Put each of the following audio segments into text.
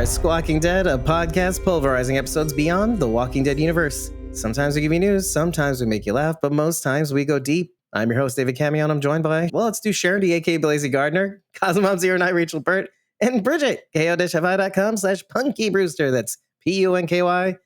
Squawking Dead, a podcast pulverizing episodes beyond the Walking Dead universe. Sometimes we give you news, sometimes we make you laugh, but most times we go deep. I'm your host, David Camion. I'm joined by, well, let's do Sharon D, aka Blazy Gardner, Cosmom09, Rachel Burt, and Bridget, ko-fi.com/Punky Brewster. That's PUNKYBRUISETER.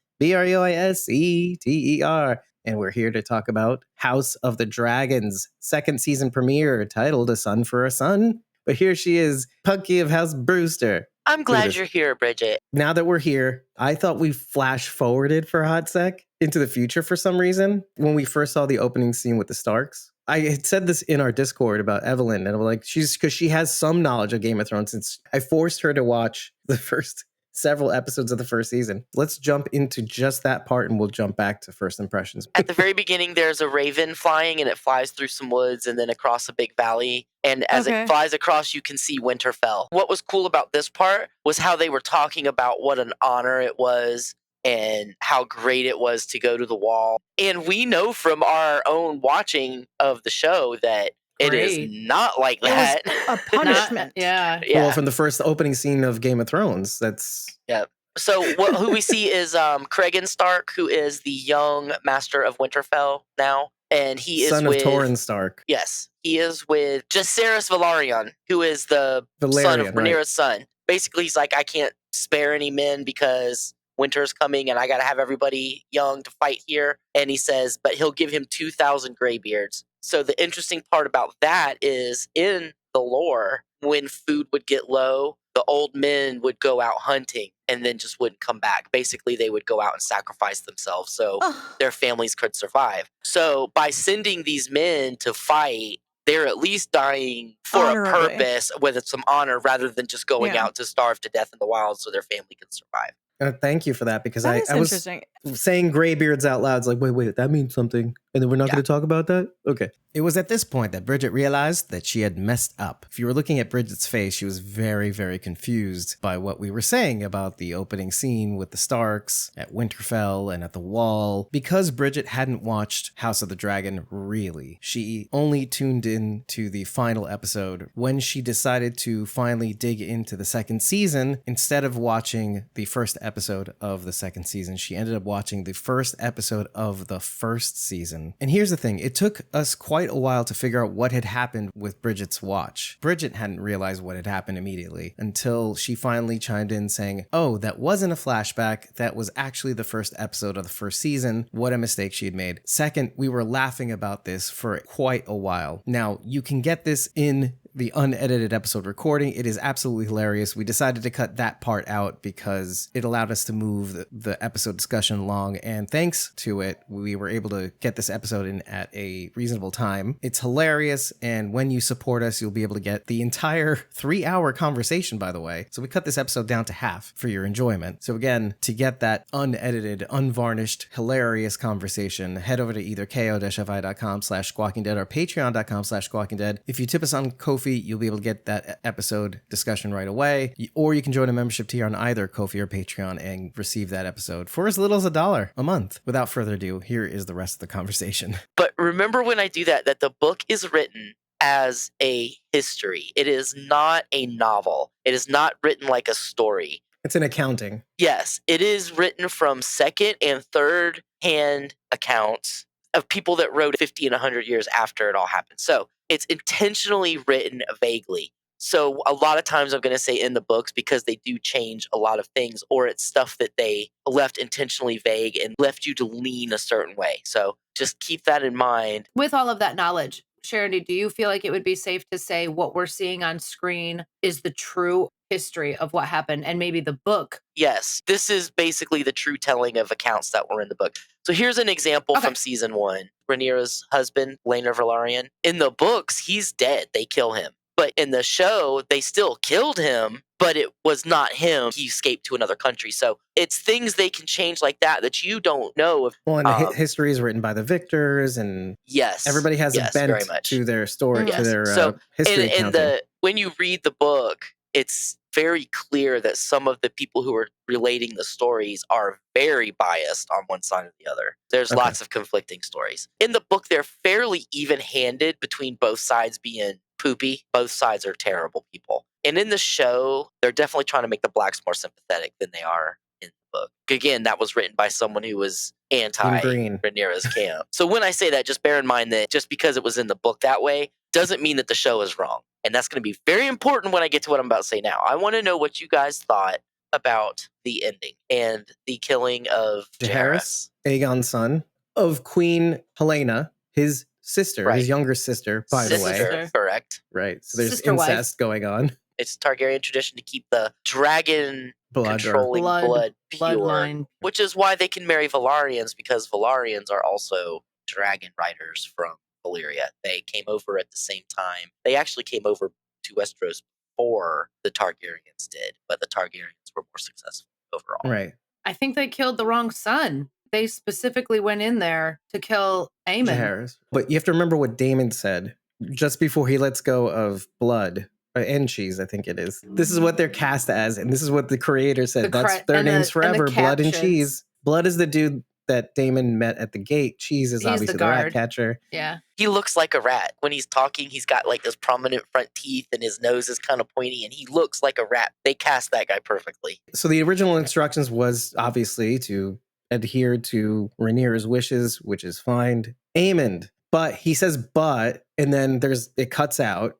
And we're here to talk about House of the Dragons, second season premiere, titled A Son for a Son. But here she is, Punky of House Brewster. I'm glad you're here, Bridget. Now that we're here, I thought we flash forwarded for a hot sec into the future for some reason. When we first saw the opening scene with the Starks, I had said this in our Discord about Evelyn, and I'm like, because she has some knowledge of Game of Thrones since I forced her to watch the first several episodes of the first season. Let's jump into just that part and we'll jump back to first impressions. At the very beginning, there's a raven flying and it flies through some woods and then across a big valley. And as it flies across, you can see Winterfell. What was cool about this part was how they were talking about what an honor it was and how great it was to go to the wall. And we know from our own watching of the show that it is not like that. It was a punishment. Yeah. Well, from the first opening scene of Game of Thrones, that's... Yeah. So who we see is Cregan Stark, who is the young master of Winterfell now. And he is son of Torrhen Stark. Yes. He is with Jacaerys Velaryon, who is the son of Rhaenyra's son. Basically, he's like, I can't spare any men because winter's coming and I got to have everybody young to fight here. And he says, but he'll give him 2,000 graybeards. So the interesting part about that is in the lore, when food would get low, the old men would go out hunting and then just wouldn't come back. Basically, they would go out and sacrifice themselves so their families could survive. So by sending these men to fight, they're at least dying for a purpose with some honor rather than just going out to starve to death in the wild so their family can survive. Thank you for that, because I was saying graybeards out loud. It's like, wait, that means something. And then we're not going to talk about that? Okay. It was at this point that Bridget realized that she had messed up. If you were looking at Bridget's face, she was very, very confused by what we were saying about the opening scene with the Starks at Winterfell and at the Wall. Because Bridget hadn't watched House of the Dragon, really. She only tuned in to the final episode when she decided to finally dig into the second season. Instead of watching the first episode of the second season, she ended up watching the first episode of the first season. And here's the thing, it took us quite a while to figure out what had happened with Bridget's watch. Bridget hadn't realized what had happened immediately until she finally chimed in saying, oh, that wasn't a flashback. That was actually the first episode of the first season. What a mistake she had made. Second, we were laughing about this for quite a while. Now, you can get this in the unedited episode recording. It is absolutely hilarious. We decided to cut that part out because it allowed us to move the episode discussion along, and thanks to it, we were able to get this episode in at a reasonable time. It's hilarious, and when you support us, you'll be able to get the entire 3-hour conversation, by the way. So we cut this episode down to half for your enjoyment. So again, to get that unedited, unvarnished, hilarious conversation, head over to either ko-fi.com/squawkingdead or patreon.com/squawkingdead. If you tip us on Ko-fi, you'll be able to get that episode discussion right away. Or you can join a membership tier on either Ko-fi or Patreon and receive that episode for as little as $1 a month. Without further ado, here is the rest of the conversation. But remember when I do that the book is written as a history. It is not a novel. It is not written like a story. It's an accounting. Yes, it is written from second and third hand accounts of people that wrote 50 and 100 years after it all happened. So it's intentionally written vaguely. So a lot of times I'm going to say in the books because they do change a lot of things, or it's stuff that they left intentionally vague and left you to lean a certain way. So just keep that in mind. With all of that knowledge, Sharon, do you feel like it would be safe to say what we're seeing on screen is the true history of what happened, and maybe the book? Yes, this is basically the true telling of accounts that were in the book. So here's an example from season 1. Rhaenyra's husband, Laenor Velaryon. In the books, he's dead. They kill him. But in the show, they still killed him, but it was not him. He escaped to another country. So it's things they can change like that you don't know. Well, and history is written by the victors, and everybody has a bent to their story, to their history accounting. When you read the book, it's very clear that some of the people who are relating the stories are very biased on one side or the other. There's lots of conflicting stories. In the book, they're fairly even-handed between both sides being poopy. Both sides are terrible people. And in the show, they're definitely trying to make the blacks more sympathetic than they are in the book. Again, that was written by someone who was anti-Rhaenyra's camp. So when I say that, just bear in mind that just because it was in the book that way doesn't mean that the show is wrong. And that's going to be very important when I get to what I'm about to say now. I want to know what you guys thought about the ending and the killing of Jaehaerys, Aegon's son, of Queen Helena, his sister, his younger sister, by the way. Correct. Right. So there's incest going on. It's Targaryen tradition to keep the dragon controlling blood pure, which is why they can marry Velaryons, because Velaryons are also dragon riders from Valyria. They came over at the same time. They actually came over to Westeros before the Targaryens did, but the Targaryens were more successful overall. Right. I think they killed the wrong son. They specifically went in there to kill Aemon. Jaehaerys. But you have to remember what Daemon said just before he lets go of blood. And cheese, I think it is. This is what they're cast as, and this is what the creator said. That's their names forever, Blood and Cheese. Blood is the dude that Daemon met at the gate. Cheese is obviously the rat catcher. Yeah. He looks like a rat. When he's talking, he's got like this prominent front teeth, and his nose is kind of pointy, and he looks like a rat. They cast that guy perfectly. So the original instructions was obviously to adhere to Rhaenyra's wishes, which is fine. Aemond. But he says but, and then it cuts out,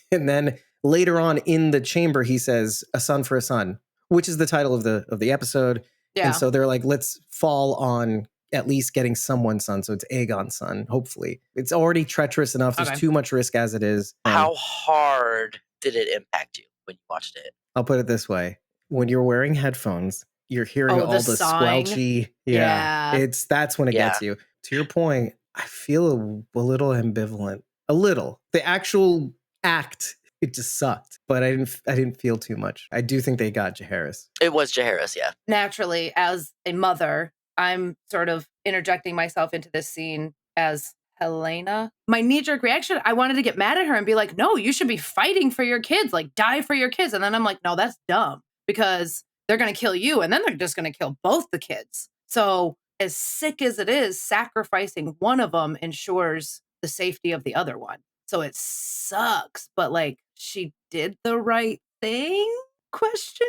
and then later on in the chamber, he says, "A son for a son," which is the title of the episode. Yeah. And so they're like, let's fall on at least getting someone's son. So it's Aegon's son, hopefully. It's already treacherous enough. There's too much risk as it is. How hard did it impact you when you watched it? I'll put it this way. When you're wearing headphones, you're hearing all the squelchy. Yeah. That's when it gets you. To your point, I feel a little ambivalent. A little. The actual act, it just sucked, but I didn't feel too much. I do think they got Jaehaerys. It was Jaehaerys, yeah. Naturally, as a mother, I'm sort of interjecting myself into this scene as Helena. My knee-jerk reaction, I wanted to get mad at her and be like, no, you should be fighting for your kids, like die for your kids. And then I'm like, no, that's dumb, because they're going to kill you, and then they're just going to kill both the kids. So as sick as it is, sacrificing one of them ensures the safety of the other one. So it sucks, but like, she did the right thing? Question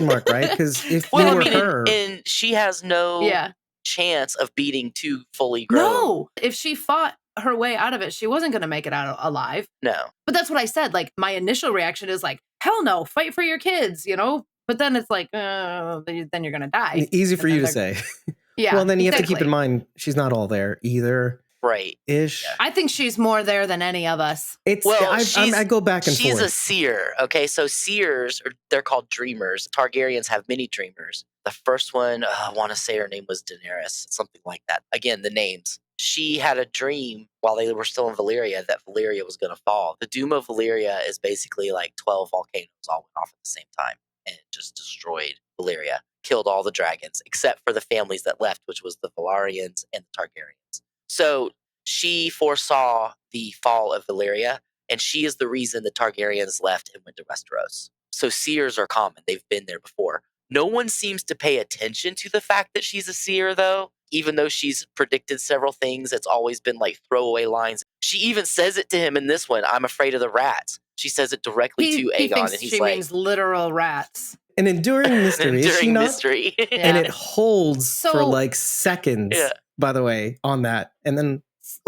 mark, right? Because if you were her, and she has no chance of beating two fully grown. No, if she fought her way out of it, she wasn't going to make it out alive. No, but that's what I said. Like, my initial reaction is like, hell no, fight for your kids, you know. But then it's like, then you're going to die. Easy for you to say. Yeah. Well, then you have to keep in mind she's not all there either. Right. Ish. Yeah. I think she's more there than any of us. I go back and forth. She's a seer. Okay. So seers, they're called dreamers. Targaryens have many dreamers. The first one, I want to say her name was Daenerys, something like that. Again, the names. She had a dream while they were still in Valyria that Valyria was going to fall. The doom of Valyria is basically like 12 volcanoes all went off at the same time and just destroyed Valyria, killed all the dragons, except for the families that left, which was the Velaryons and the Targaryens. So she foresaw the fall of Valyria, and she is the reason the Targaryens left and went to Westeros. So seers are common. They've been there before. No one seems to pay attention to the fact that she's a seer, though. Even though she's predicted several things, it's always been like throwaway lines. She even says it to him in this one, "I'm afraid of the rats." She says it directly to Aegon. He thinks and he's she means literal rats. An enduring mystery. Enduring mystery. And it holds for like seconds, by the way, on that. And then,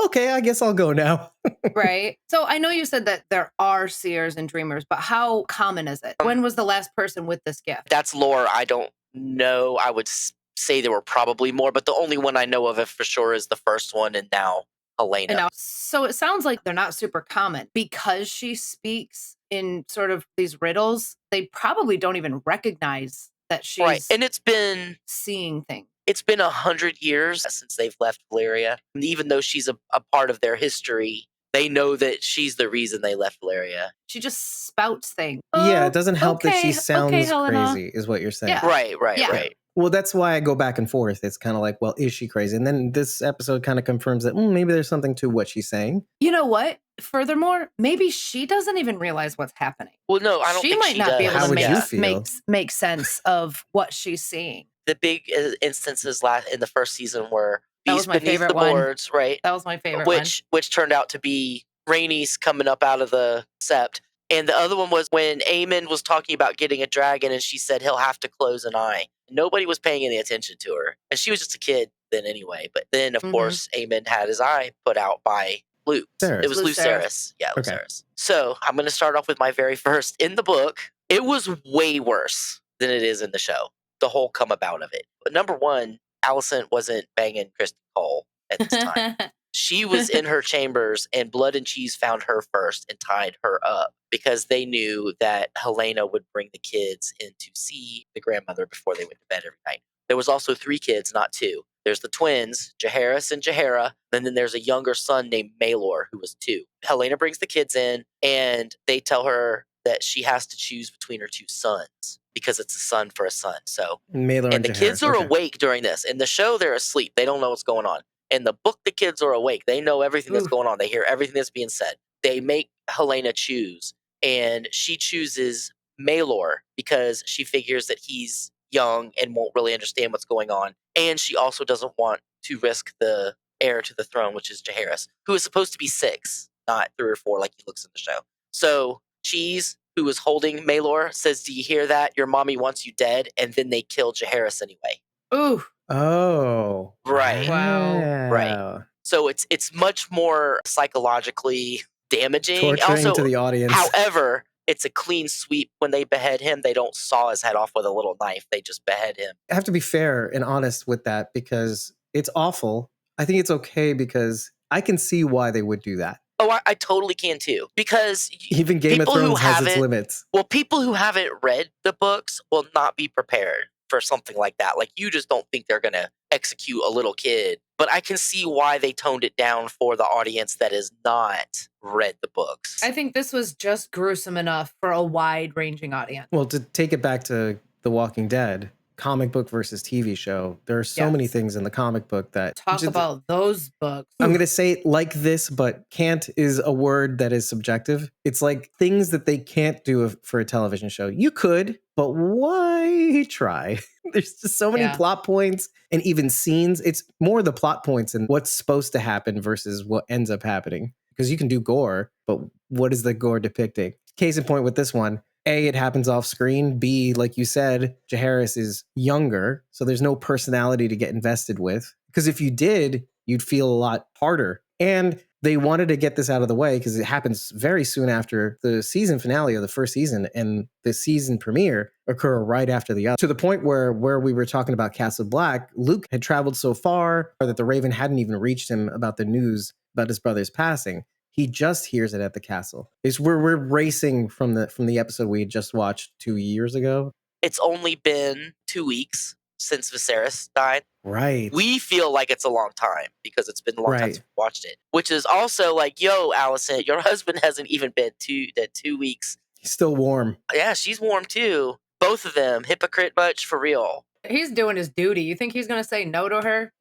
okay, I guess I'll go now. Right. So I know you said that there are seers and dreamers, but how common is it? When was the last person with this gift? That's lore. I don't know. I would say there were probably more, but the only one I know of it for sure is the first one, and now Helena. So it sounds like they're not super common because she speaks in sort of these riddles. They probably don't even recognize that she's right. And it's been seeing things. It's been 100 years since they've left Valyria. And even though she's a part of their history, they know that she's the reason they left Valyria. She just spouts things. Yeah, it doesn't help that she sounds crazy, is what you're saying. Yeah. Right. Well, that's why I go back and forth. It's kind of like, well, is she crazy? And then this episode kind of confirms that maybe there's something to what she's saying. You know what? Furthermore, maybe she doesn't even realize what's happening. Well, no, I don't think she might not be able to make sense of what she's seeing. The big instances in the first season were Beast Beneath the Boards, right? That was my favorite one. Which turned out to be Rhaenys coming up out of the sept. And the other one was when Aemon was talking about getting a dragon and she said he'll have to close an eye. Nobody was paying any attention to her. And she was just a kid then anyway. But then, of course, Aemon had his eye put out by Luke. It was Lucerys. Yeah, Lucerys. So I'm going to start off with my very first. In the book, it was way worse than it is in the show. The whole come about of it. But number one, Alicent wasn't banging Kristen Cole at this time. She was in her chambers, and Blood and Cheese found her first and tied her up because they knew that Helena would bring the kids in to see the grandmother before they went to bed every night. There was also 3 kids, not 2. There's the twins, Jaehaerys and Jaehaera, and then there's a younger son named Maelor, who was 2. Helena brings the kids in, and they tell her that she has to choose between her 2 sons because it's a son for a son. So, Maelor and the kids are awake during this. In the show, they're asleep. They don't know what's going on. In the book, the kids are awake. They know everything that's going on. They hear everything that's being said. They make Helena choose, and she chooses Maelor because she figures that he's young and won't really understand what's going on. And she also doesn't want to risk the heir to the throne, which is Jaehaerys, who is supposed to be 6, not 3 or 4 like he looks in the show. So Cheese, who is holding Maelor, says, "Do you hear that? Your mommy wants you dead." And then they kill Jaehaerys anyway. Ooh. Oh. Right. Wow. Right. So it's much more psychologically damaging. Torturing also, to the audience. However, it's a clean sweep. When they behead him, they don't saw his head off with a little knife. They just behead him. I have to be fair and honest with that because it's awful. I think it's okay because I can see why they would do that. Oh, I totally can too. Because even Game of Thrones has its limits. Well, people who haven't read the books will not be prepared for something like that. Like, you just don't think they're going to execute a little kid. But I can see why they toned it down for the audience that has not read the books. I think this was just gruesome enough for a wide-ranging audience. Well, to take it back to The Walking Dead, comic book versus TV show, there are so many things in the comic book that... Talk about those books. I'm going to say it like this, but can't is a word that is subjective. It's like things that they can't do for a television show. You could, but why try? There's just so many plot points and even scenes. It's more the plot points and what's supposed to happen versus what ends up happening. Because you can do gore, but what is the gore depicting? Case in point with this one, A, it happens off screen. B, like you said, Jaehaerys is younger, so there's no personality to get invested with. Because if you did, you'd feel a lot harder. And they wanted to get this out of the way because it happens very soon after the season finale of the first season, and the season premiere occur right after the other. To the point where we were talking about Castle Black, Luke had traveled so far that the Raven hadn't even reached him about the news about his brother's passing. He just hears it at the castle. It's where we're racing from the episode we had just watched 2 years ago. It's only been 2 weeks since Viserys died. Right. We feel like it's a long time because it's been a long time since we watched it. Which is also like, yo, Alicent, your husband hasn't even been 2 weeks. He's still warm. Yeah, she's warm too. Both of them. Hypocrite much for real. He's doing his duty. You think he's going to say no to her?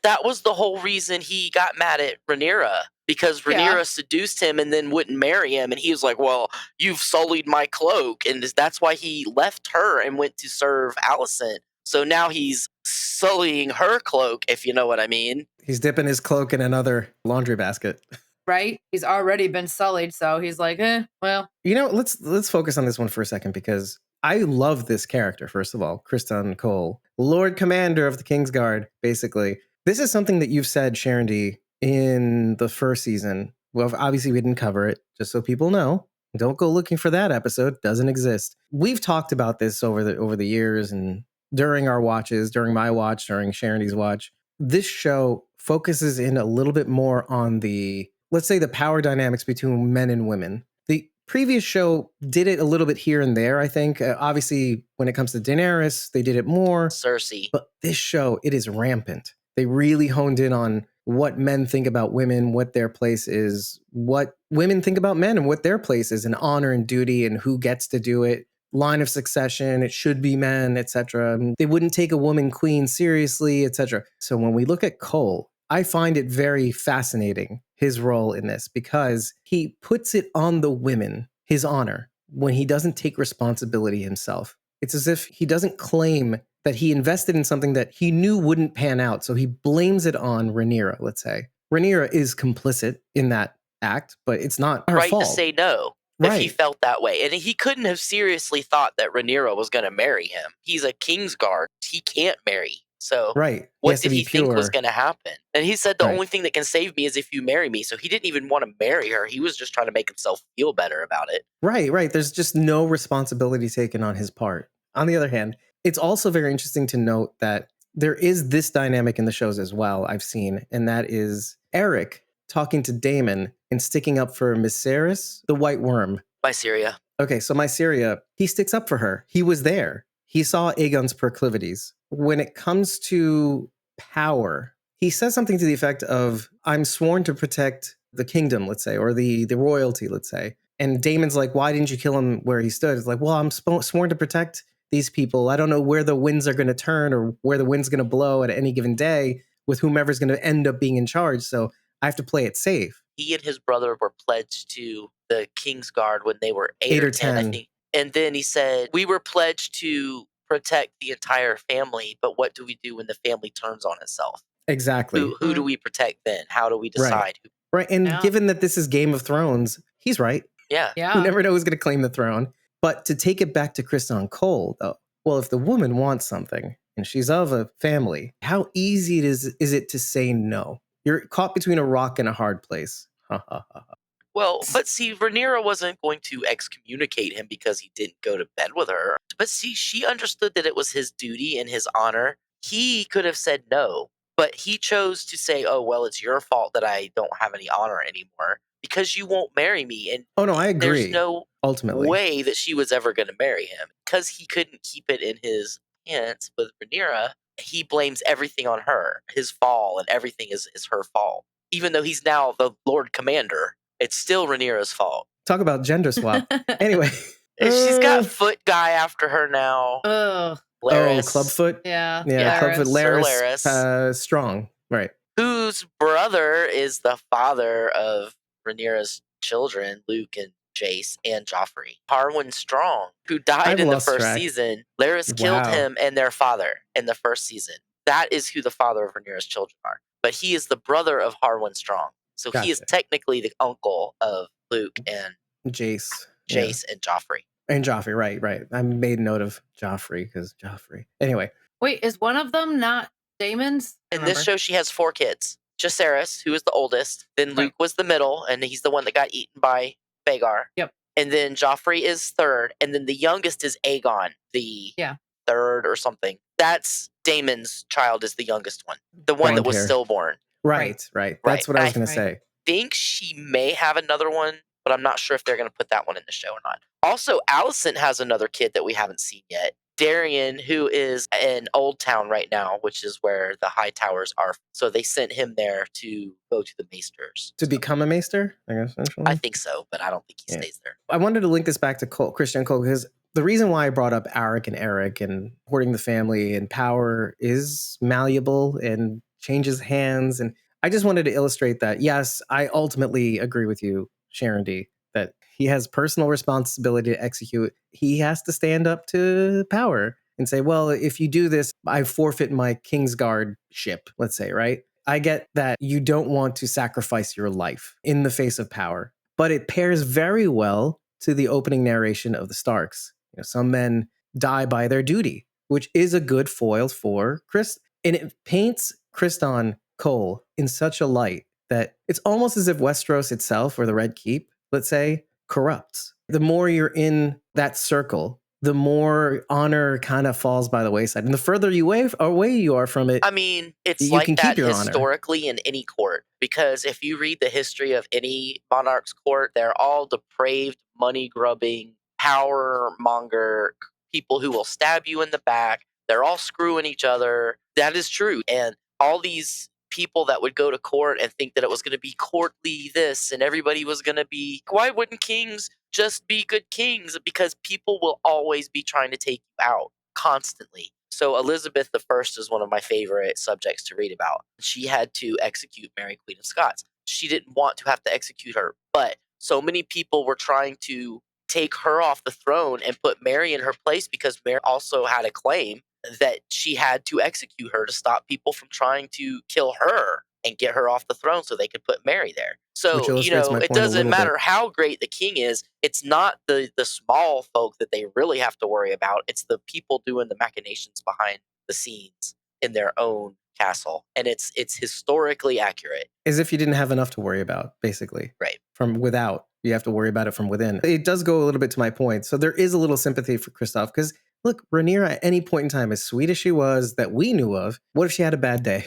That was the whole reason he got mad at Rhaenyra, because Rhaenyra seduced him and then wouldn't marry him. And he was like, well, you've sullied my cloak. And that's why he left her and went to serve Alicent. So now he's sullying her cloak, if you know what I mean. He's dipping his cloak in another laundry basket. Right? He's already been sullied, so he's like, well. You know, let's focus on this one for a second, because I love this character, first of all, Kristen Cole, Lord Commander of the Kingsguard, basically. This is something that you've said, Sharon D, in the first season. Well, obviously we didn't cover it, just so people know. Don't go looking for that episode. Doesn't exist. We've talked about this over the years and during our watches, during my watch, during Sharon D's watch. This show focuses in a little bit more on the, let's say, the power dynamics between men and women. The previous show did it a little bit here and there, I think. Obviously, when it comes to Daenerys, they did it more. Cersei. But this show, it is rampant. They really honed in on what men think about women, what their place is, what women think about men and what their place is, and honor and duty and who gets to do it. Line of succession, it should be men, etc. They wouldn't take a woman queen seriously, etc. So when we look at Cole, I find it very fascinating, his role in this, because he puts it on the women, his honor, when he doesn't take responsibility himself. It's as if he doesn't claim that he invested in something that he knew wouldn't pan out, so he blames it on Rhaenyra, let's say. Rhaenyra is complicit in that act, but it's not her fault. Right to say no. if he felt that way. And he couldn't have seriously thought that Rhaenyra was going to marry him. He's a Kingsguard. He can't marry. So what did he think was going to happen? And he said, the only thing that can save me is if you marry me. So he didn't even want to marry her. He was just trying to make himself feel better about it. Right. There's just no responsibility taken on his part. On the other hand, it's also very interesting to note that there is this dynamic in the shows as well, I've seen, and that is Eric talking to Daemon and sticking up for Mysaris, the White Worm. Mysaria. Okay, so Mysaria, he sticks up for her. He was there. He saw Aegon's proclivities. When it comes to power, he says something to the effect of, I'm sworn to protect the kingdom, let's say, or the royalty, let's say. And Daemon's like, why didn't you kill him where he stood? It's like, well, I'm sworn to protect these people. I don't know where the winds are going to turn or where the wind's going to blow at any given day with whomever's going to end up being in charge. So I have to play it safe. He and his brother were pledged to the Kingsguard when they were 8 or 10, I think. And then he said, we were pledged to protect the entire family, but what do we do when the family turns on itself? Exactly. Who do we protect then? How do we decide? Right. And given that this is Game of Thrones, he's right. Yeah. You never know who's going to claim the throne. But to take it back to Criston Cole, though, well, if the woman wants something and she's of a family, how easy is it to say no? You're caught between a rock and a hard place. Well, but see, Rhaenyra wasn't going to excommunicate him because he didn't go to bed with her. But see, she understood that it was his duty and his honor. He could have said no, but he chose to say, oh, well, it's your fault that I don't have any honor anymore because you won't marry me. And I agree. There's no ultimately way that she was ever going to marry him because he couldn't keep it in his pants with Rhaenyra. He blames everything on her. His fall and everything is her fault. Even though he's now the Lord Commander, it's still Rhaenyra's fault. Talk about gender swap. Anyway. She's got Foot Guy after her now. Larys. Clubfoot? Yeah. Clubfoot. Larys. Strong. Right. Whose brother is the father of Rhaenyra's children, Luke and Jace and Joffrey. Harwin Strong, who died in the first season. Larys killed him and their father in the first season. That is who the father of Rhaenyra's children are. But he is the brother of Harwin Strong. So he is technically the uncle of Luke and Jace and Joffrey. And Joffrey, right. I made note of Joffrey because Joffrey. Anyway. Wait, is one of them not Daemon's? In this show, she has 4 kids. Jacaerys, who is the oldest. Then Luke was the middle, and he's the one that got eaten by Rhaegar. Yep. And then Joffrey is third, and then the youngest is Aegon, the third or something. That's Daemon's child is the youngest one. The one that was stillborn. Right. That's what I was going to say. I think she may have another one, but I'm not sure if they're going to put that one in the show or not. Also, Alicent has another kid that we haven't seen yet. Darian, who is in Old Town right now, which is where the High Towers are. So they sent him there to go to the Maesters. To become a Maester, I guess, essentially? I think so, but I don't think he stays there. I wanted to link this back to Criston Cole because the reason why I brought up Alaric and Eric and hoarding the family and power is malleable and changes hands. And I just wanted to illustrate that, yes, I ultimately agree with you, Sharon D., that he has personal responsibility to execute. He has to stand up to power and say, well, if you do this, I forfeit my Kingsguard ship, let's say, right? I get that you don't want to sacrifice your life in the face of power, but it pairs very well to the opening narration of the Starks. Some men die by their duty, which is a good foil for Chris. And it paints Criston Cole in such a light that it's almost as if Westeros itself, or the Red Keep, let's say, corrupts. The more you're in that circle, the more honor kind of falls by the wayside. And the further away you are from it, I mean, it's like that historically in any court. Because if you read the history of any monarch's court, they're all depraved, money-grubbing, power-monger people who will stab you in the back. They're all screwing each other. That is true. And all these people that would go to court and think that it was going to be courtly this and everybody was going to be, why wouldn't kings just be good kings? Because people will always be trying to take you out constantly. So Elizabeth I is one of my favorite subjects to read about. She had to execute Mary, Queen of Scots. She didn't want to have to execute her, but so many people were trying to take her off the throne and put Mary in her place because Mary also had a claim that she had to execute her to stop people from trying to kill her. and get her off the throne so they could put Mary there. So, it point doesn't matter how great the king is. It's not the small folk that they really have to worry about. It's the people doing the machinations behind the scenes in their own castle. And it's historically accurate. As if you didn't have enough to worry about, basically. Right. From without. You have to worry about it from within. It does go a little bit to my point. So there is a little sympathy for Kristoff because, look, Rhaenyra at any point in time, as sweet as she was that we knew of, what if she had a bad day?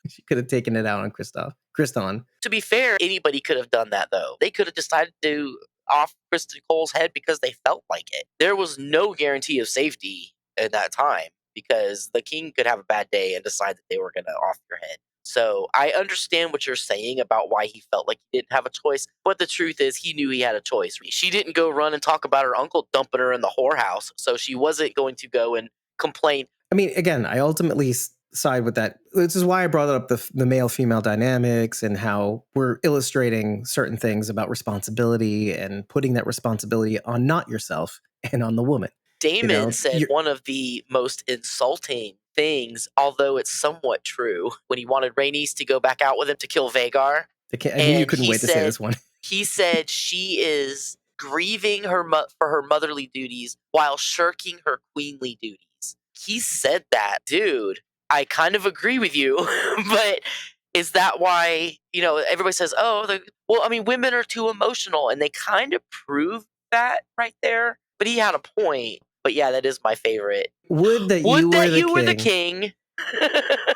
She could have taken it out on Kriston. To be fair, anybody could have done that, though. They could have decided to off Kristen Cole's head because they felt like it. There was no guarantee of safety at that time because the king could have a bad day and decide that they were going to off your head. So I understand what you're saying about why he felt like he didn't have a choice, but the truth is he knew he had a choice. She didn't go run and talk about her uncle dumping her in the whorehouse, so she wasn't going to go and complain. I mean, again, I ultimately side with that. This is why I brought up the male-female dynamics and how we're illustrating certain things about responsibility and putting that responsibility on not yourself and on the woman. Damon said one of the most insulting things, although it's somewhat true, when he wanted Rhaenys to go back out with him to kill Vhagar. I knew you couldn't wait to say this one. He said she is grieving for her motherly duties while shirking her queenly duties. He said that, dude. I kind of agree with you, but is that why, everybody says, women are too emotional, and they kind of prove that right there. But he had a point. But yeah, that is my favorite. Would that you were the king.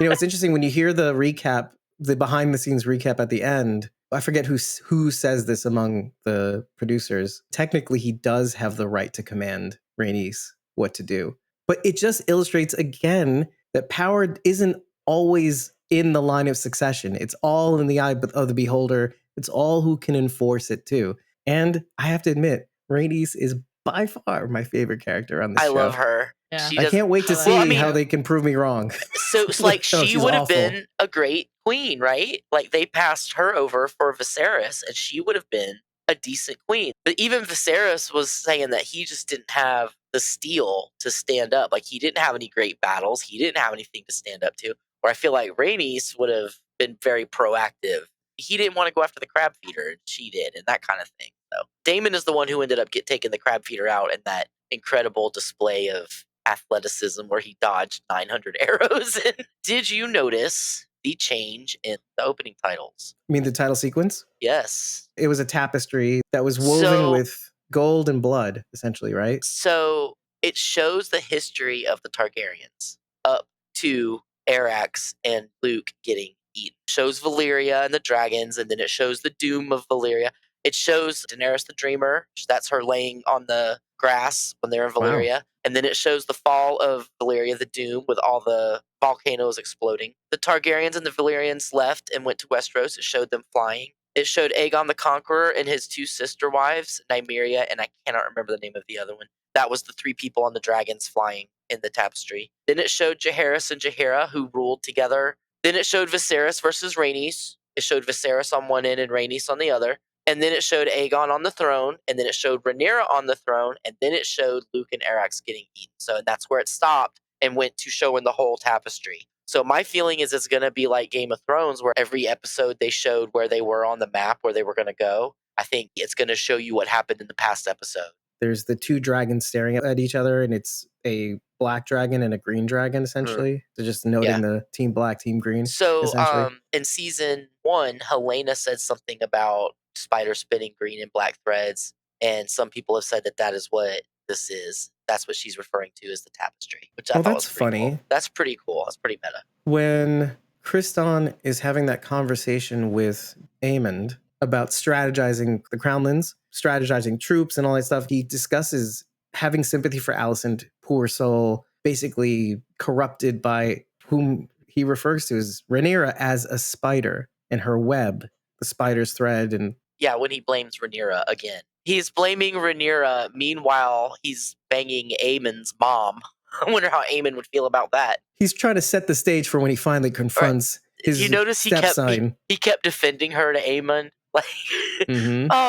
It's interesting when you hear the recap, the behind the scenes recap at the end. I forget who says this among the producers. Technically, he does have the right to command Rhaenys what to do. But it just illustrates again that power isn't always in the line of succession. It's all in the eye of the beholder. It's all who can enforce it too. And I have to admit, Rhaenys is by far my favorite character on this show. I love her. Yeah. I can't wait to see how they can prove me wrong. So it's like she would have been a great queen, right? Like they passed her over for Viserys and she would have been a decent queen. But even Viserys was saying that he just didn't have the steel to stand up. Like he didn't have any great battles. He didn't have anything to stand up to. Where I feel like Rhaenys would have been very proactive. He didn't want to go after the crab feeder, and she did, and that kind of thing. So Daemon is the one who ended up taking the crab feeder out in that incredible display of athleticism where he dodged 900 arrows. And did you notice the change in the opening titles? You mean the title sequence? Yes. It was a tapestry that was woven with gold and blood, essentially, right? So it shows the history of the Targaryens up to Arax and Luke getting eaten. It shows Valyria and the dragons, and then it shows the doom of Valyria. It shows Daenerys the Dreamer. That's her laying on the grass when they're in Valyria. Wow. And then it shows the fall of Valyria, the doom, with all the volcanoes exploding. The Targaryens and the Valyrians left and went to Westeros. It showed them flying. It showed Aegon the Conqueror and his two sister wives, Nymeria, and I cannot remember the name of the other one. That was the three people on the dragons flying in the tapestry. Then it showed Jaehaerys and Jaehaera, who ruled together. Then it showed Viserys versus Rhaenys. It showed Viserys on one end and Rhaenys on the other. And then it showed Aegon on the throne, and then it showed Rhaenyra on the throne, and then it showed Luke and Arax getting eaten. So that's where it stopped and went to showing the whole tapestry. So my feeling is it's going to be like Game of Thrones, where every episode they showed where they were on the map, where they were going to go. I think it's going to show you what happened in the past episode. There's the two dragons staring at each other, and it's a black dragon and a green dragon, essentially. They're just noting the team black, team green. So in season 1, Helena said something about spider spinning green and black threads, and some people have said that is what this is. That's what she's referring to as the tapestry, which I thought was funny. Cool. That's pretty cool. That's pretty meta. When Kriston is having that conversation with Aemond about strategizing the Crownlands, strategizing troops and all that stuff, he discusses having sympathy for Alicent, poor soul, basically corrupted by whom he refers to as Rhaenyra as a spider and her web, the spider's thread. And yeah, when he blames Rhaenyra again. He's blaming Rhaenyra. Meanwhile, he's banging Aemon's mom. I wonder how Aemon would feel about that. He's trying to set the stage for when he finally confronts his You notice stepson. He kept defending her to Aemon. Like,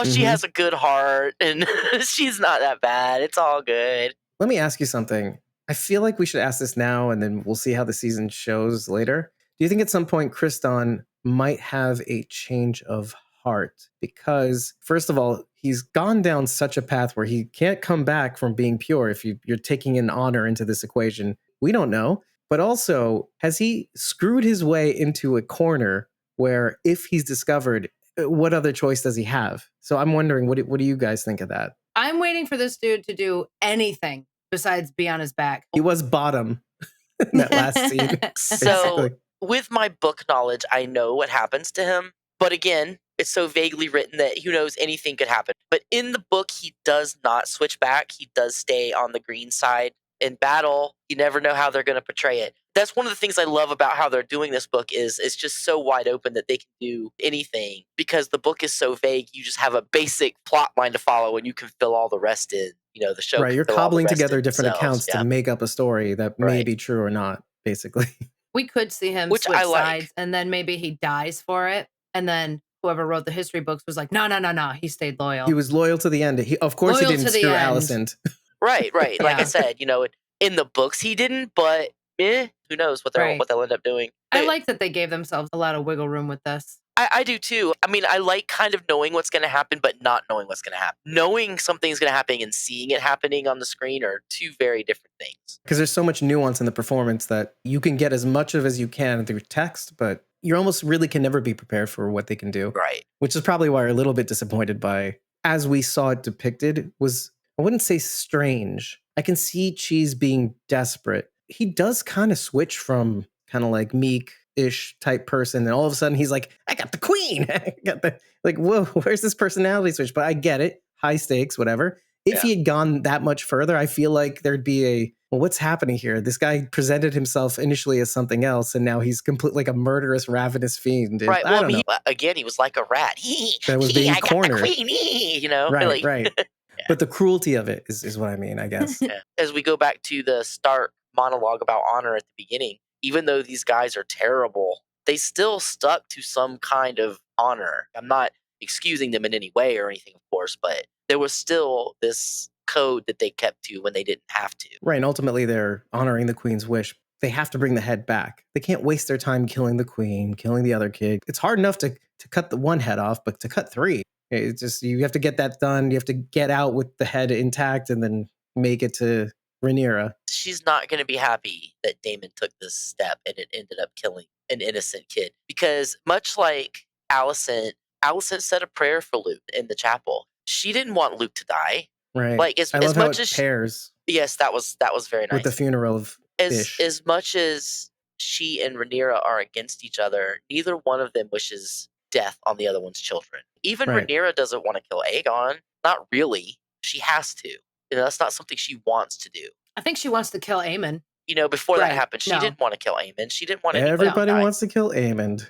she has a good heart, and she's not that bad. It's all good. Let me ask you something. I feel like we should ask this now, and then we'll see how the season shows later. Do you think at some point Kriston might have a change of heart because, first of all, he's gone down such a path where he can't come back from being pure if you're taking an honor into this equation. We don't know. But also, has he screwed his way into a corner where if he's discovered, what other choice does he have? So I'm wondering, what do you guys think of that? I'm waiting for this dude to do anything besides be on his back. He was bottom in that last scene. So with my book knowledge, I know what happens to him. But again, it's so vaguely written that who knows, anything could happen. But in the book, he does not switch back. He does stay on the green side. In battle, you never know how they're going to portray it. That's one of the things I love about how they're doing this book is it's just so wide open that they can do anything because the book is so vague. You just have a basic plot line to follow and you can fill all the rest in. You know, the show. Right, you're cobbling together different accounts to make up a story that may be true or not, basically. We could see him switch sides and then maybe he dies for it. And then whoever wrote the history books was like, no, he stayed loyal. He was loyal to the end. Of course he didn't screw Alicent. Right. Like I said, you know, in the books he didn't, but who knows what they'll end up doing. I like that they gave themselves a lot of wiggle room with this. I do too. I mean, I like kind of knowing what's going to happen, but not knowing what's going to happen. Knowing something's going to happen and seeing it happening on the screen are two very different things. Because there's so much nuance in the performance that you can get as much of as you can through text, but you almost really can never be prepared for what they can do. Right. Which is probably why we're a little bit disappointed by, as we saw it depicted, was, I wouldn't say strange. I can see Cheese being desperate. He does kind of switch from kind of like meek-ish type person, and all of a sudden he's like, I got the queen. I got the, like, whoa, where's this personality switch? But I get it. High stakes, whatever. If he had gone that much further, I feel like there'd be well, what's happening here? This guy presented himself initially as something else, and now he's completely like a murderous, ravenous fiend. Right. Well, I mean, again, he was like a rat. That was being cornered. Queen, you know? Right, right. But the cruelty of it is what I mean, I guess. As we go back to the Stark monologue about honor at the beginning, even though these guys are terrible, they still stuck to some kind of honor. I'm not excusing them in any way or anything, of course, but there was still this code that they kept to when they didn't have to. Right, and ultimately they're honoring the queen's wish. They have to bring the head back. They can't waste their time killing the queen, killing the other kid. It's hard enough to cut the one head off, but to cut three, it's just, you have to get that done. You have to get out with the head intact and then make it to Rhaenyra. She's not going to be happy that Daemon took this step and it ended up killing an innocent kid. Because much like Alicent said a prayer for Luke in the chapel. She didn't want Luke to die. Right. Like as much as pairs. Yes, that was very nice. With the funeral of Ish. As much as she and Rhaenyra are against each other, neither one of them wishes death on the other one's children. Even Rhaenyra doesn't want to kill Aegon. Not really. She has to. You know, that's not something she wants to do. I think she wants to kill Aemon. You know, before that happened, she didn't want to kill Aemon. She didn't want everybody wants to kill Aemon.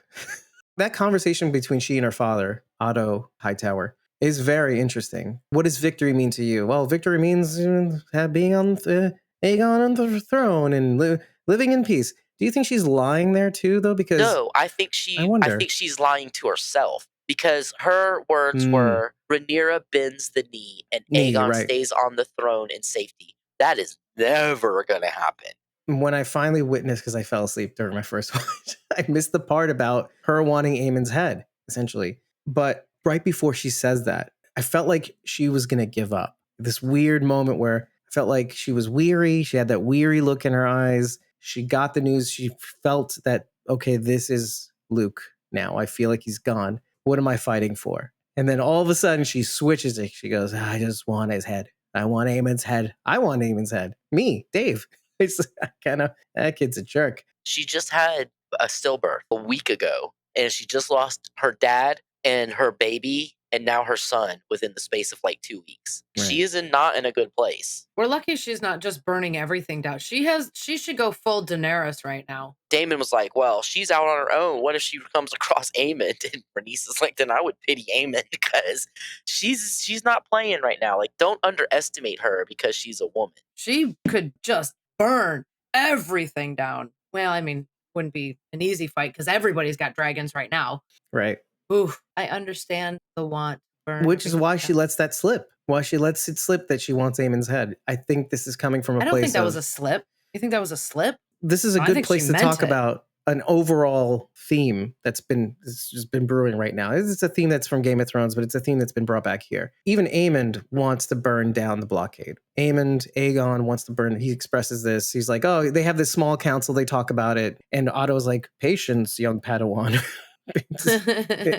That conversation between she and her father, Otto Hightower, is very interesting. What does victory mean to you? Well, victory means being on Aegon on the throne and living in peace. Do you think she's lying there too, though? Because no, I think she's lying to herself. Because her words were, Rhaenyra bends the knee and Aegon stays on the throne in safety. That is never going to happen. When I finally witnessed, because I fell asleep during my first watch, I missed the part about her wanting Aemon's head, essentially. But right before she says that, I felt like she was going to give up. This weird moment where I felt like she was weary. She had that weary look in her eyes. She got the news. She felt that, okay, this is Luke now. I feel like he's gone. What am I fighting for? And then all of a sudden she switches it. She goes, I just want his head. I want Aemon's head. I want Aemon's head. Me, Dave. It's kind of, that kid's a jerk. She just had a stillbirth a week ago, and she just lost her dad and her baby and now her son within the space of like 2 weeks. Right. She is not in a good place. We're lucky she's not just burning everything down. She should go full Daenerys right now. Daemon was like, well, she's out on her own. What if she comes across Aemon? And Bernice is like, then I would pity Aemon because she's not playing right now. Like, don't underestimate her because she's a woman. She could just burn everything down. Well, I mean, wouldn't be an easy fight because everybody's got dragons right now. Right. Ooh, I understand the want. Which is why she lets that slip. Why she lets it slip that she wants Aemon's head. I think this is coming from a place I don't think that was a slip. You think that was a slip? This is a good place to talk about an overall theme that's just been brewing right now. It's a theme that's from Game of Thrones, but it's a theme that's been brought back here. Even Aemond wants to burn down the blockade. Aegon wants to burn. He expresses this. He's like, oh, they have this small council. They talk about it. And Otto's like, patience, young Padawan.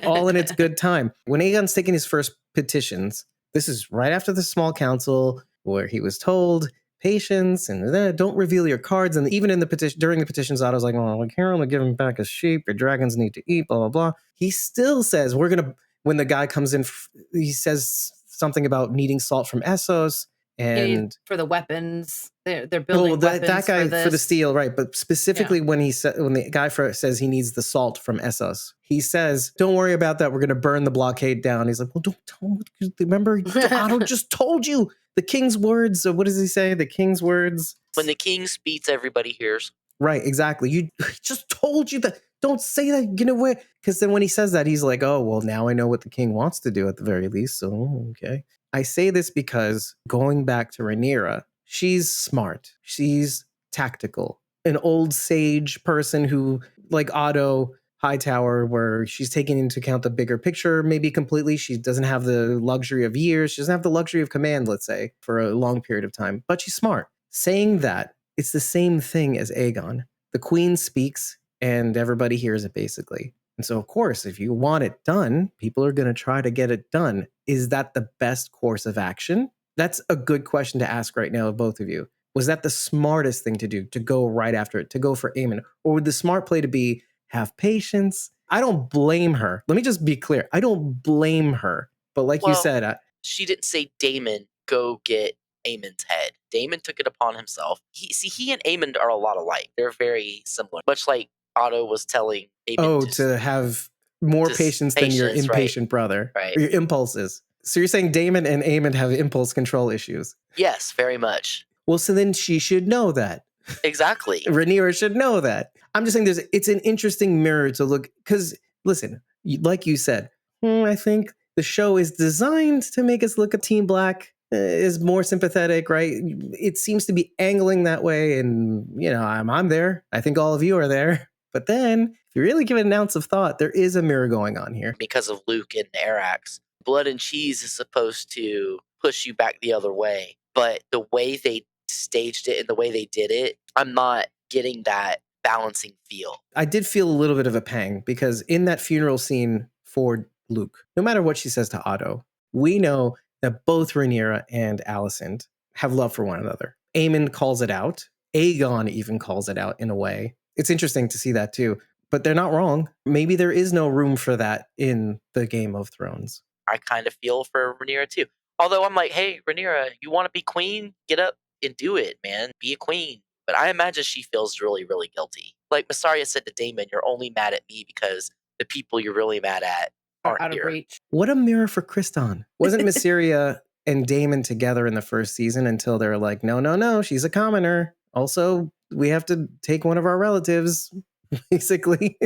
All in its good time. When Aegon's taking his first petitions, this is right after the small council where he was told, patience and don't reveal your cards. And even in the petition, during the petitions, Otto's like, oh, I can't really give him back his sheep. Your dragons need to eat, blah, blah, blah. He still says, when the guy comes in, he says something about needing salt from Essos. And for the weapons, they're building weapons that guy for the steel, right? But specifically when the guy says he needs the salt from Essos, he says, "Don't worry about that. We're going to burn the blockade down." He's like, "Well, don't tell him. Remember, Otto just told you the king's words." So what does he say? The king's words. When the king speaks, everybody hears. Right, exactly. You just told you that. Don't say that. Get away. Because then when he says that, he's like, "Oh, well, now I know what the king wants to do at the very least." So okay. I say this because going back to Rhaenyra, she's smart. She's tactical. An old sage person who, like Otto Hightower, where she's taking into account the bigger picture, maybe completely. She doesn't have the luxury of years. She doesn't have the luxury of command, let's say, for a long period of time. But she's smart. Saying that, it's the same thing as Aegon. The queen speaks and everybody hears it, basically. And so, of course, if you want it done, people are going to try to get it done. Is that the best course of action? That's a good question to ask right now of both of you. Was that the smartest thing to do, to go right after it, to go for Aemon? Or would the smart play to be have patience? I don't blame her. Let me just be clear. I don't blame her. But like you said... she didn't say, Daemon, go get Aemon's head. Daemon took it upon himself. He and Aemon are a lot alike. They're very similar. Much like Otto was telling Aemon to have more patience than your impatient brother. Right. Or your impulses. So you're saying Daemon and Aemon have impulse control issues? Yes, very much. Well, so then she should know that. Exactly. Rhaenyra should know that. I'm just saying it's an interesting mirror to look, because listen, like you said, I think the show is designed to make us look at Team Black is more sympathetic, right? It seems to be angling that way, and I'm there. I think all of you are there. But then, if you really give it an ounce of thought, there is a mirror going on here. Because of Luke and Arax, Blood and Cheese is supposed to push you back the other way. But the way they staged it and the way they did it, I'm not getting that balancing feel. I did feel a little bit of a pang, because in that funeral scene for Luke, no matter what she says to Otto, we know that both Rhaenyra and Alicent have love for one another. Aemon calls it out. Aegon even calls it out in a way. It's interesting to see that too. But they're not wrong. Maybe there is no room for that in the Game of Thrones. I kind of feel for Rhaenyra too. Although I'm like, hey, Rhaenyra, you want to be queen? Get up and do it, man. Be a queen. But I imagine she feels really, really guilty. Like Mysaria said to Daemon, you're only mad at me because the people you're really mad at aren't out of here. reach. What a mirror for Kriston. Wasn't Mysaria and Daemon together in the first season until they were like, no, she's a commoner. Also, we have to take one of our relatives, basically.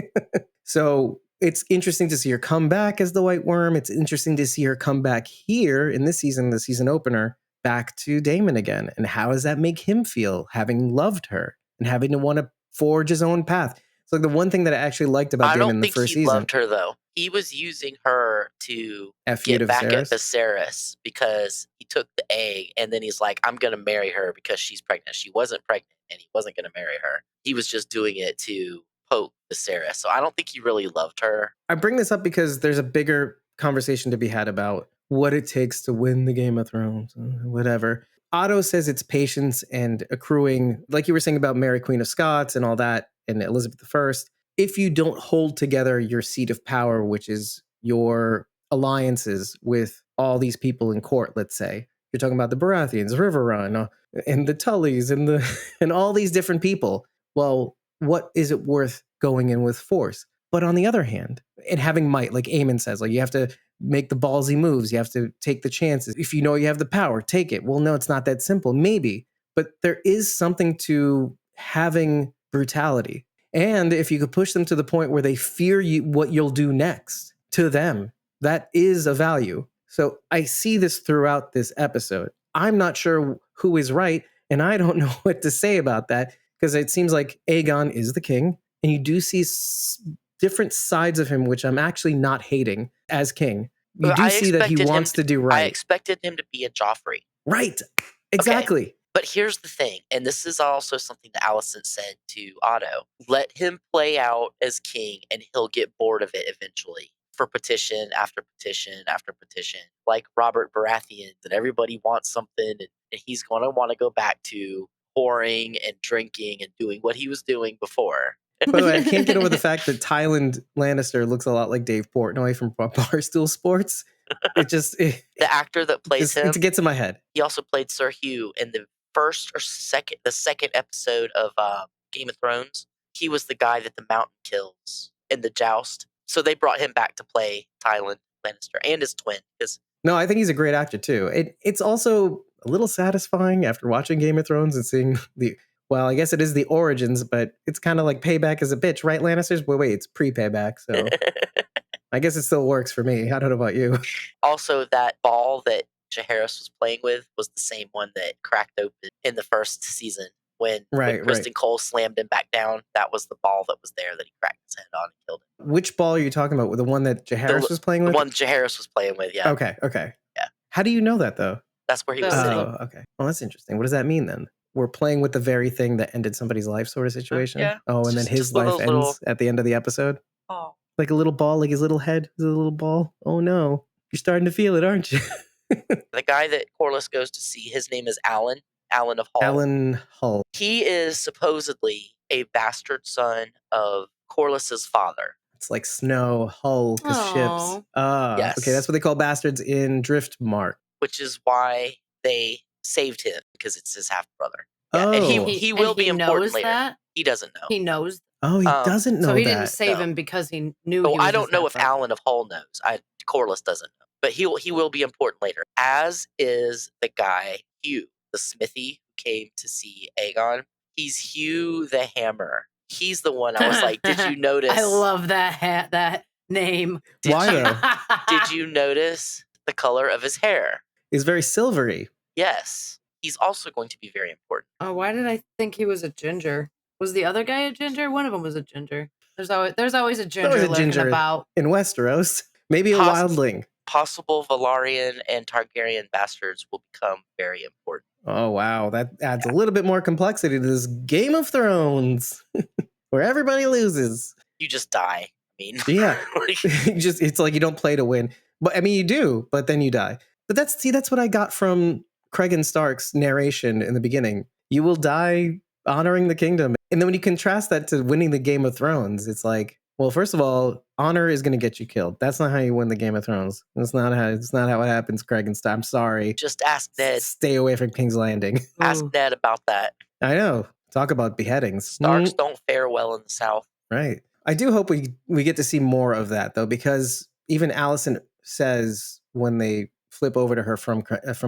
So it's interesting to see her come back as the White Worm. It's interesting to see her come back here in this season, the season opener, back to Daemon again. And how does that make him feel, having loved her and having to want to forge his own path? It's like the one thing that I actually liked about Daemon in the first season. I don't think he loved her, though. He was using her to get back at Viserys because he took the egg, and then he's like, I'm going to marry her because she's pregnant. She wasn't pregnant, and he wasn't going to marry her. He was just doing it to poke Viserys. So I don't think he really loved her. I bring this up because there's a bigger conversation to be had about what it takes to win the Game of Thrones, whatever. Otto says it's patience and accruing, like you were saying about Mary Queen of Scots and all that, and Elizabeth I. If you don't hold together your seat of power, which is your alliances with all these people in court, let's say, you're talking about the Baratheons, Riverrun, and the Tullys, and all these different people. Well, what is it worth going in with force? But on the other hand, and having might, like Aemon says, like you have to make the ballsy moves. You have to take the chances. If you know you have the power, take it. Well, no, it's not that simple. Maybe. But there is something to having brutality. And if you could push them to the point where they fear you, what you'll do next to them, that is a value. So I see this throughout this episode. I'm not sure who is right, and I don't know what to say about that, because it seems like Aegon is the king. and you do see different sides of him, which I'm actually not hating as king. You do see that he wants to do right. I expected him to be a Joffrey. Right. Exactly. Okay. But here's the thing, and this is also something that Alicent said to Otto. Let him play out as king, and he'll get bored of it eventually. For petition after petition after petition, like Robert Baratheon, and everybody wants something, and he's going to want to go back to whoring and drinking and doing what he was doing before. By the way, I can't get over the fact that Tywin Lannister looks a lot like Dave Portnoy from Barstool Sports. The actor that plays him, it gets in my head. He also played Sir Hugh in the second episode of Game of Thrones. He was the guy that the Mountain kills in the joust. So they brought him back to play Tywin Lannister and his twin. No, I think he's a great actor too. It's also a little satisfying after watching Game of Thrones and seeing well, I guess it is the origins, but it's kind of like payback as a bitch, right, Lannisters? Wait, it's pre-payback, so I guess it still works for me. I don't know about you. Also, that ball that Jaehaerys was playing with was the same one that cracked open in the first season when Kristen Cole slammed him back down. That was the ball that was there that he cracked his head on and killed him. Which ball are you talking about? The one that Jaehaerys was playing with? The one Jaehaerys was playing with, yeah. Okay. Yeah. How do you know that, though? That's where he was sitting. Oh, okay. Well, that's interesting. What does that mean, then? We're playing with the very thing that ended somebody's life sort of situation? Yeah. Oh, and then his life ends at the end of the episode? Oh. Like a little ball, like his little head is a little ball? Oh, no. You're starting to feel it, aren't you? The guy that Corlys goes to see, his name is Alan of Hull. Alan Hull. He is supposedly a bastard son of Corlys's father. It's like Snow, Hull, because ships. Yes. Okay, that's what they call bastards in Driftmark. Which is why they saved him, because it's his half-brother. Yeah, oh. And he will be important later. That? He doesn't know. He knows. Oh, he doesn't know that. So he didn't save him because he knew he was I don't know if Alan of Hull knows. Corlys doesn't know. But he will be important later. As is the guy, Hugh, the smithy who came to see Aegon. He's Hugh the Hammer. He's the one I was like, did you notice? I love that name. Why though? Did you notice the color of his hair? He's very silvery. Yes. He's also going to be very important. Oh, why did I think he was a ginger? Was the other guy a ginger? One of them was a ginger. There's always a ginger lurking about. In Westeros. Maybe a wildling. Possible Velaryon and Targaryen bastards will become very important. Oh, wow. That adds a little bit more complexity to this Game of Thrones where everybody loses. You just die. I mean, yeah. It's like you don't play to win. But I mean, you do, but then you die. But that's what I got from Cregan Stark's narration in the beginning. You will die honoring the kingdom. And then when you contrast that to winning the Game of Thrones, it's like, well, first of all, honor is going to get you killed. That's not how you win the Game of Thrones. It's not how it happens, Cregan Stark. I'm sorry. Just ask Ned. Stay away from King's Landing. Ask Ned about that. I know. Talk about beheadings. Starks don't fare well in the South. Right. I do hope we get to see more of that, though, because even Alicent says when they flip over to her from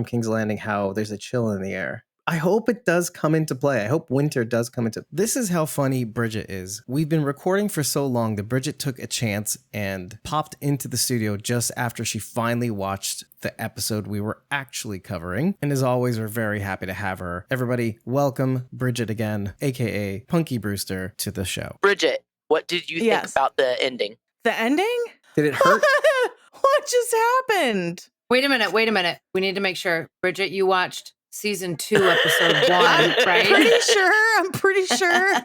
King's Landing how there's a chill in the air. I hope it does come into play. I hope winter does come into. This is how funny Bridget is. We've been recording for so long that Bridget took a chance and popped into the studio just after she finally watched the episode we were actually covering. And as always, we're very happy to have her. Everybody, welcome Bridget again, aka Punky Brewster, to the show. Bridget, what did you think about the ending? The ending? Did it hurt? What just happened? Wait a minute. We need to make sure. Bridget, you watched Season 2, Episode 1, right? I'm pretty sure.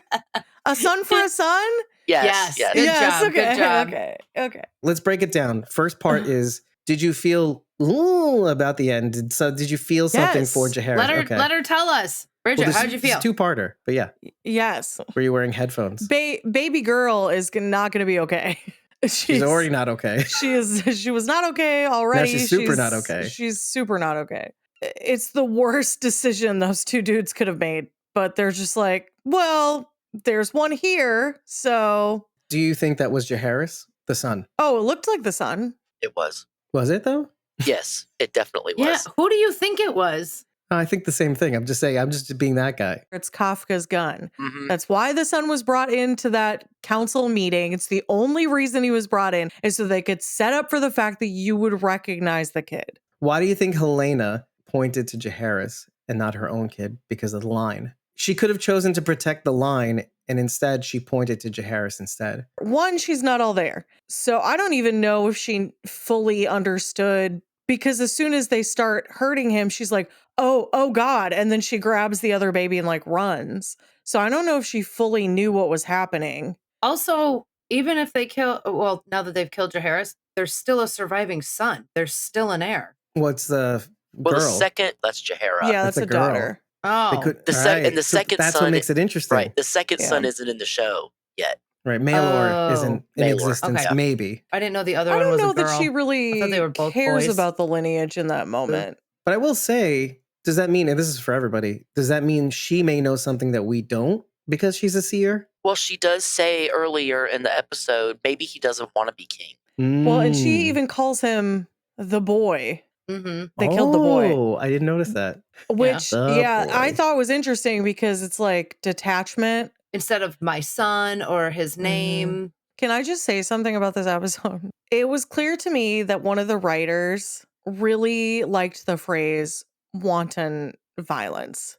A son for a son? Yes. Good job. Okay. Let's break it down. First part is, did you feel about the end? Did you feel something for Jaehaerys? Let her tell us. Bridget, how'd you feel? It's a two-parter, but yeah. Yes. Were you wearing headphones? Baby girl is not going to be okay. She's already not okay. She was not okay already. Now she's super not okay. She's super not okay. It's the worst decision those two dudes could have made, but they're just like, well, there's one here, so. Do you think that was Jaehaerys, the son? Oh, it looked like the son. It was. Was it though? Yes, it definitely was. Yeah, who do you think it was? I think the same thing. I'm just saying, I'm just being that guy. It's Kafka's gun. Mm-hmm. That's why the son was brought into that council meeting. It's the only reason he was brought in is so they could set up for the fact that you would recognize the kid. Why do you think Helena pointed to Jaehaerys and not her own kid? Because of the line. She could have chosen to protect the line and instead she pointed to Jaehaerys instead. One, she's not all there. So I don't even know if she fully understood, because as soon as they start hurting him, she's like, oh God. And then she grabs the other baby and like runs. So I don't know if she fully knew what was happening. Also, even if they kill, well, now that they've killed Jaehaerys, there's still a surviving son. There's still an heir. What's the girl? Well, the second, that's Jaehaerys. Yeah, that's a daughter. Oh. The second that's son, what makes it interesting. Right. The second son isn't in the show yet. Right. Maelor isn't in Maelor. existence, Okay. maybe. I didn't know the other one was a girl. I don't know that she really they were both cares boys. about the lineage in that moment. But I will say, does that mean, and this is for everybody, does that mean she may know something that we don't because she's a seer? Well, she does say earlier in the episode, maybe he doesn't want to be king. Well, and she even calls him the boy. Mm-hmm. They killed the boy. Oh, I didn't notice that. Which, I boy. thought was interesting because it's like detachment. Instead of my son or his name. Can I just say something about this episode? It was clear to me that one of the writers really liked the phrase wanton violence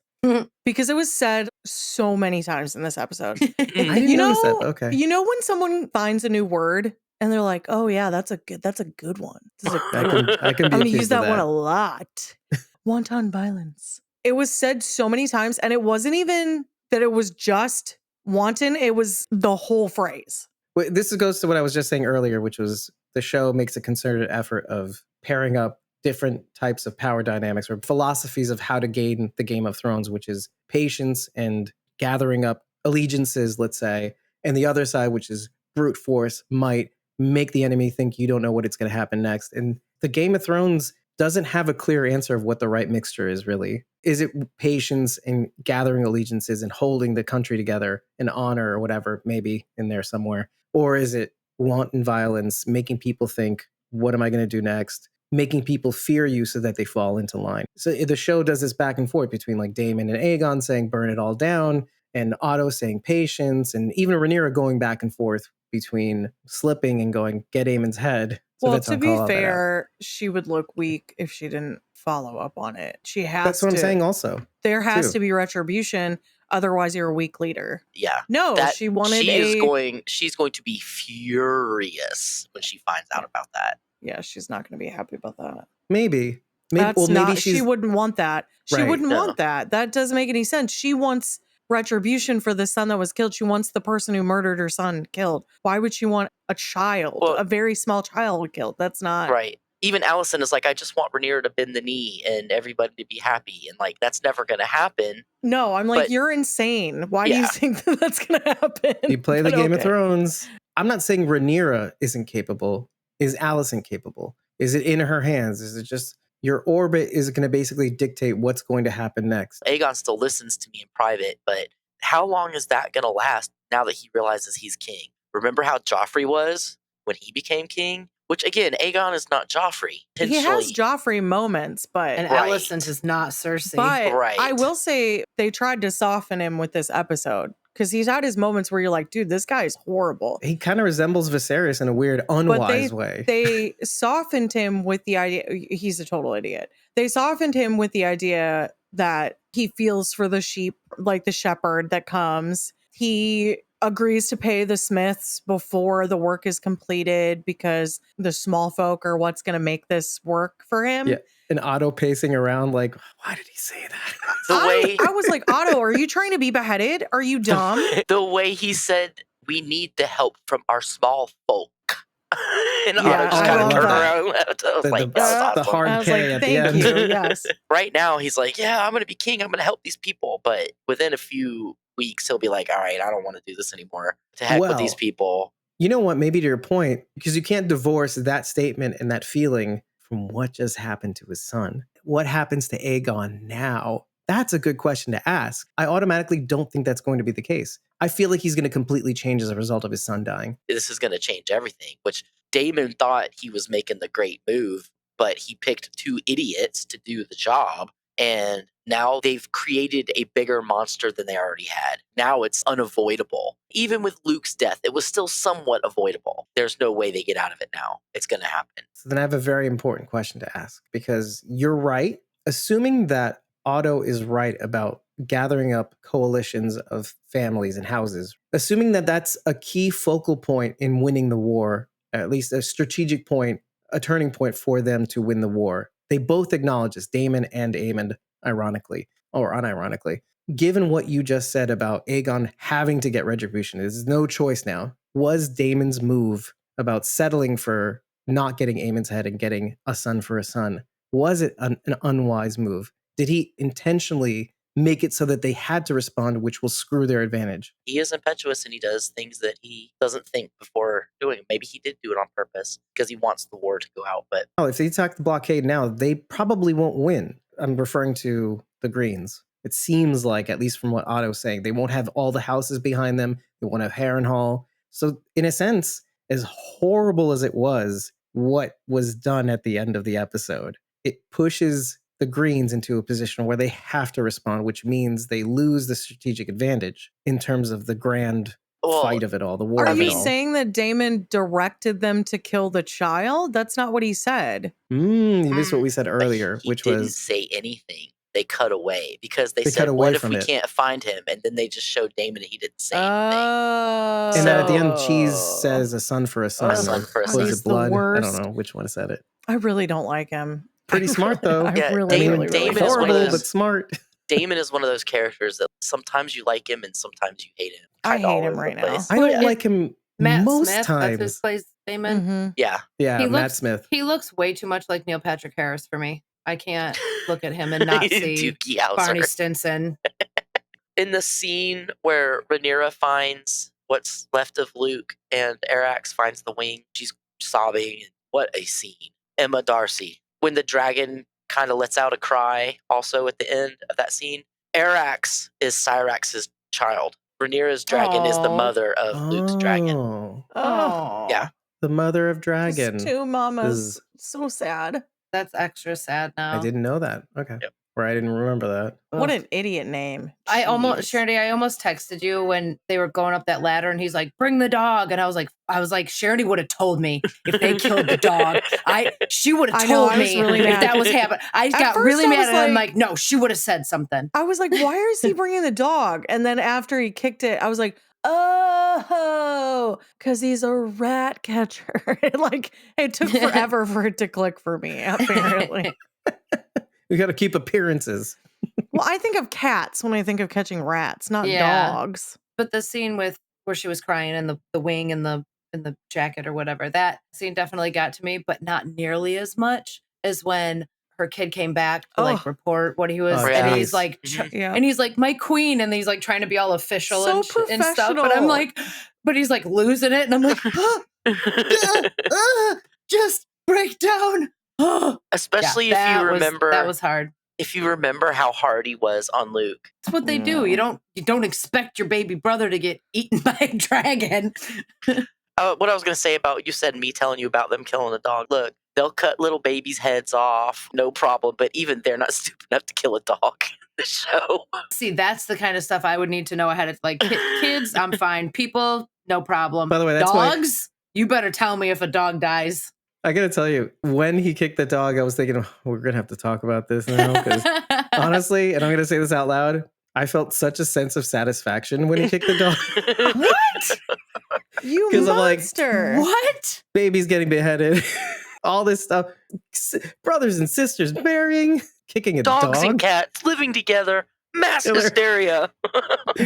because it was said so many times in this episode. I didn't notice that. Okay. You know when someone finds a new word and they're like, "Oh yeah, that's a good one. This is a good one. I can I'm be gonna accused use of that one a lot." Wanton violence. It was said so many times, and it wasn't even that it was just wanton. It was the whole phrase. Well, this goes to what I was just saying earlier, which was the show makes a concerted effort of pairing up different types of power dynamics or philosophies of how to gain the Game of Thrones, which is patience and gathering up allegiances, let's say, and the other side, which is brute force, might make the enemy think you don't know what it's going to happen next. And the Game of Thrones doesn't have a clear answer of what the right mixture is, really. Is it patience and gathering allegiances and holding the country together and honor or whatever, maybe in there somewhere? Or is it wanton violence, making people think, what am I going to do next? Making people fear you so that they fall into line. So the show does this back and forth between like Daemon and Aegon saying, burn it all down, and Otto saying patience, and even Rhaenyra going back and forth between slipping and going, get Aemon's head. So well, to be fair, she would look weak if she didn't follow up on it. She has That's what I'm saying also. There has to be retribution. Otherwise, you're a weak leader. Yeah. No, she wanted she's going to be furious when she finds out about that. Yeah, she's not going to be happy about that. Maybe she wouldn't want that. She wouldn't want that. That doesn't make any sense. She wants retribution for the son that was killed. She wants the person who murdered her son killed. Why would she want a child, a very small child killed? That's not right. Even Allison is like, I just want Rhaenyra to bend the knee and everybody to be happy. And like, that's never going to happen. No, I'm like, you're insane. Why do you think that's going to happen? You play the Game of Thrones. I'm not saying Rhaenyra isn't capable. Is Allison capable? Is it in her hands? Is it just your orbit is going to basically dictate what's going to happen next? Aegon still listens to me in private, but how long is that going to last now that he realizes he's king? Remember how Joffrey was when he became king? Which, again, Aegon is not Joffrey. He has Joffrey moments, but... And Alicent is not Cersei. But I will say they tried to soften him with this episode. Because he's had his moments where you're like, dude, this guy is horrible. He kind of resembles Viserys in a weird, unwise way. They softened him with the idea... He's a total idiot. They softened him with the idea that he feels for the sheep, like the shepherd that comes. He agrees to pay the smiths before the work is completed because the small folk are what's going to make this work for him. Yeah. And Otto pacing around like, why did he say that? I was like, Otto, are you trying to be beheaded? Are you dumb? The way he said, we need the help from our small folk. And Otto just kind of turned around and left. I was like, that's awesome. The hard K at the end. Thank you, yes. Right now, he's like, yeah, I'm going to be king. I'm going to help these people. But within a few weeks, he'll be like, all right, I don't want to do this anymore. To heck with these people. You know what? Maybe to your point, because you can't divorce that statement and that feeling from what just happened to his son. What happens to Aegon now? That's a good question to ask. I automatically don't think that's going to be the case. I feel like he's going to completely change as a result of his son dying. This is going to change everything, which Daemon thought he was making the great move, but he picked two idiots to do the job. And now they've created a bigger monster than they already had. Now it's unavoidable. Even with Luke's death, it was still somewhat avoidable. There's no way they get out of it now. It's going to happen. So then I have a very important question to ask, because you're right. Assuming that Otto is right about gathering up coalitions of families and houses, assuming that that's a key focal point in winning the war, at least a strategic point, a turning point for them to win the war. They both acknowledge this, Daemon and Aemond, ironically, or unironically. Given what you just said about Aegon having to get retribution, there's no choice now. Was Daemon's move about settling for not getting Aemon's head and getting a son for a son, was it an unwise move? Did he intentionally make it so that they had to respond, which will screw their advantage? He is impetuous and he does things that he doesn't think before doing. Maybe he did do it on purpose because he wants the war to go out. But if they attack the blockade now, they probably won't win. I'm referring to the Greens. It seems like, at least from what Otto's saying, they won't have all the houses behind them. They won't have Harrenhal. So in a sense, as horrible as it was, what was done at the end of the episode, it pushes the Greens into a position where they have to respond, which means they lose the strategic advantage in terms of the grand fight of it all, the war of it all. Are you saying that Daemon directed them to kill the child? That's not what he said. You missed what we said earlier, which was... He didn't say anything. They cut away because they said, what if we can't find him? And then they just showed Daemon and he didn't say anything. And then at the end, Cheese says a son for a son. A son for a son. Was it blood? I don't know which one said it. I really don't like him. Pretty smart, though. Damon is horrible, but smart. Daemon is one of those characters that sometimes you like him and sometimes you hate him. I hate him right now. I don't like him most Smith, times. That's who plays Daemon. Mm-hmm. Yeah, Matt Smith. He looks way too much like Neil Patrick Harris for me. I can't look at him and not see Barney Stinson. In the scene where Rhaenyra finds what's left of Luke and Arax finds the wing, she's sobbing. What a scene. Emma Darcy. When the dragon kind of lets out a cry also at the end of that scene, Arax is Syrax's child. Rhaenyra's dragon is the mother of Luke's dragon. Yeah. The mother of dragon. Just two mamas. So sad. That's extra sad now. I didn't know that. Okay. Yep. Or I didn't remember that. What an idiot name. Sharondy, I almost texted you when they were going up that ladder and he's like, bring the dog. And I was like, Sharondy would have told me if they killed the dog. She would have told me really if that was happening. I got really mad and I'm like, no, she would have said something. I was like, why is he bringing the dog? And then after he kicked it, I was like, oh, because he's a rat catcher. It took forever for it to click for me, apparently. We got to keep appearances. Well, I think of cats when I think of catching rats, not dogs. But the scene where she was crying in the wing and the jacket or whatever, that scene definitely got to me, but not nearly as much as when her kid came back to report what he was, and he's like, and he's like, my queen, and he's like trying to be all official and stuff. But I'm like, but he's like losing it, and I'm like, just break down. Especially if you remember that was hard. If you remember how hard he was on Luke. That's what they do. You don't expect your baby brother to get eaten by a dragon. What I was going to say about, you said me telling you about them killing a dog. Look, they'll cut little babies' heads off, no problem. But even they're not stupid enough to kill a dog in the show. See, that's the kind of stuff I would need to know ahead of, like, kids, I'm fine. People, no problem. By the way, that's dogs, you better tell me if a dog dies. I gotta tell you, when he kicked the dog, I was thinking, we're gonna have to talk about this now. Because honestly, and I'm gonna say this out loud, I felt such a sense of satisfaction when he kicked the dog. What? You monster. I'm like, what? Baby's getting beheaded. All this stuff. Brothers and sisters marrying, kicking a dog. Dogs and cats living together. Mass hysteria. So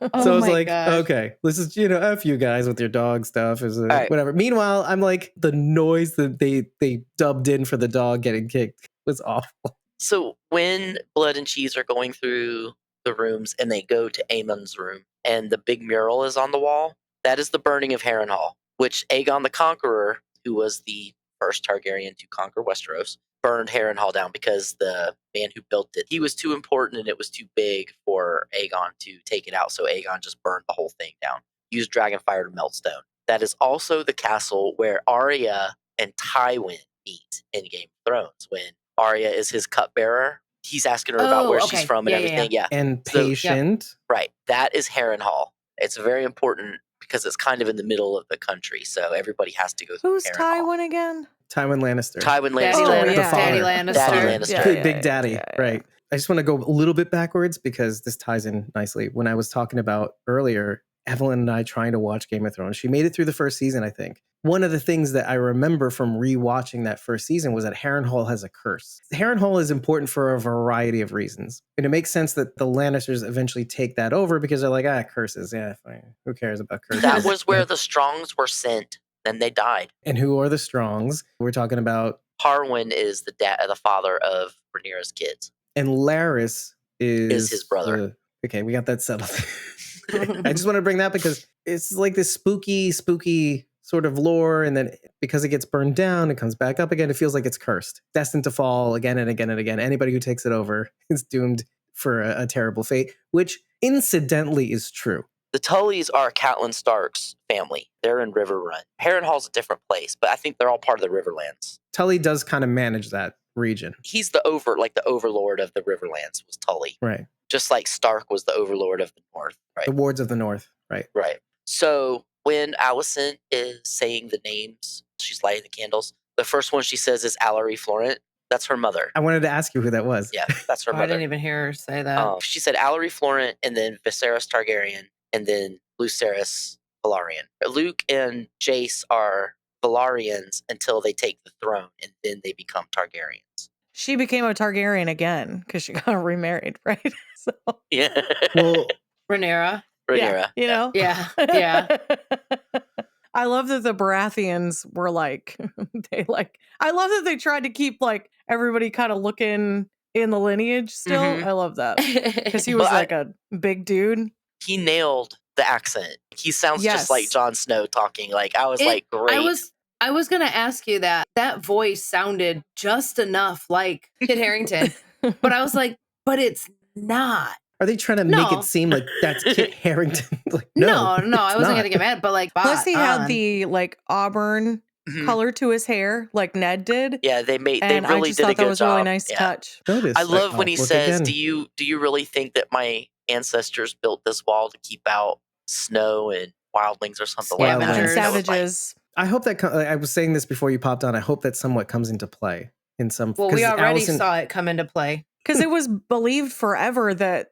I was like, okay, this is, F you guys with your dog stuff. Whatever. Meanwhile, I'm like, the noise that they dubbed in for the dog getting kicked was awful. So when Blood and Cheese are going through the rooms and they go to Aemon's room and the big mural is on the wall, that is the burning of Harrenhal, which Aegon the Conqueror, who was the first Targaryen to conquer Westeros, burned Harrenhal down because the man who built it, he was too important and it was too big for Aegon to take it out. So Aegon just burned the whole thing down. Used dragonfire to melt stone. That is also the castle where Arya and Tywin meet in Game of Thrones. When Arya is his cupbearer, he's asking her about where she's from and everything. Yeah. And patient. So, right. That is Harrenhal. It's very important because it's kind of in the middle of the country. So everybody has to go through Who's Harrenhal. Tywin again? Tywin Lannister. Tywin Lannister. Daddy Lannister. Daddy Lannister. Big Daddy. Right. I just want to go a little bit backwards because this ties in nicely. When I was talking about earlier, Evelyn and I trying to watch Game of Thrones, she made it through the first season, I think. One of the things that I remember from rewatching that first season was that Harrenhal has a curse. Harrenhal is important for a variety of reasons. And it makes sense that the Lannisters eventually take that over because they're like, curses. Yeah, fine. Who cares about curses? That was where the Strongs were sent. Then they died. And who are the Strongs? We're talking about... Harwin is the father of Rhaenyra's kids. And Larys is his brother. Okay, we got that settled. I just want to bring that because it's like this spooky sort of lore, and then because it gets burned down, it comes back up again. It feels like it's cursed, destined to fall again and again and again. Anybody who takes it over is doomed for a terrible fate, which incidentally is true. The Tullys are Catelyn Stark's family. They're in Riverrun. Harrenhal's a different place, but I think they're all part of the Riverlands. Tully does kind of manage that region. He's the overlord of the Riverlands was Tully. Right. Just like Stark was the overlord of the North, right? The wards of the North, right. Right. So when Alicent is saying the names, she's lighting the candles, the first one she says is Allery Florent. That's her mother. I wanted to ask you who that was. Yeah, that's her mother. I didn't even hear her say that. She said Allery Florent, and then Viserys Targaryen, and then Lucerys Velaryon. Luke and Jace are Velaryons until they take the throne, and then they become Targaryens. She became a Targaryen again because she got remarried, right? So yeah. Well, Rhaenyra. Yeah, you know? Yeah. Yeah. I love that the Baratheons were like, I love that they tried to keep like everybody kind of looking in the lineage still. Mhm. I love that. Because he was a big dude. He nailed the accent. He sounds just like Jon Snow talking. Like, I was like, great. I was going to ask you that. That voice sounded just enough like Kit Harington. But I was like, but it's not. Are they trying to make it seem like that's Kit Harington? Like, no, I wasn't going to get mad, but like, plus he had the like auburn color to his hair, like Ned did. Yeah, they really did a good job. I just thought that was a really nice touch. I love when he says, "Do you really think that my ancestors built this wall to keep out snow and wildlings or something like that?" And savages. I hope that I was saying this before you popped on. I hope that somewhat comes into play in some. Well, we already saw it come into play because it was believed forever that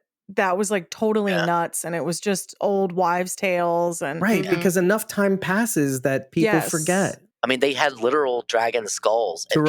was like totally nuts, and it was just old wives' tales, and right because enough time passes that people forget. I mean, they had literal dragon skulls, and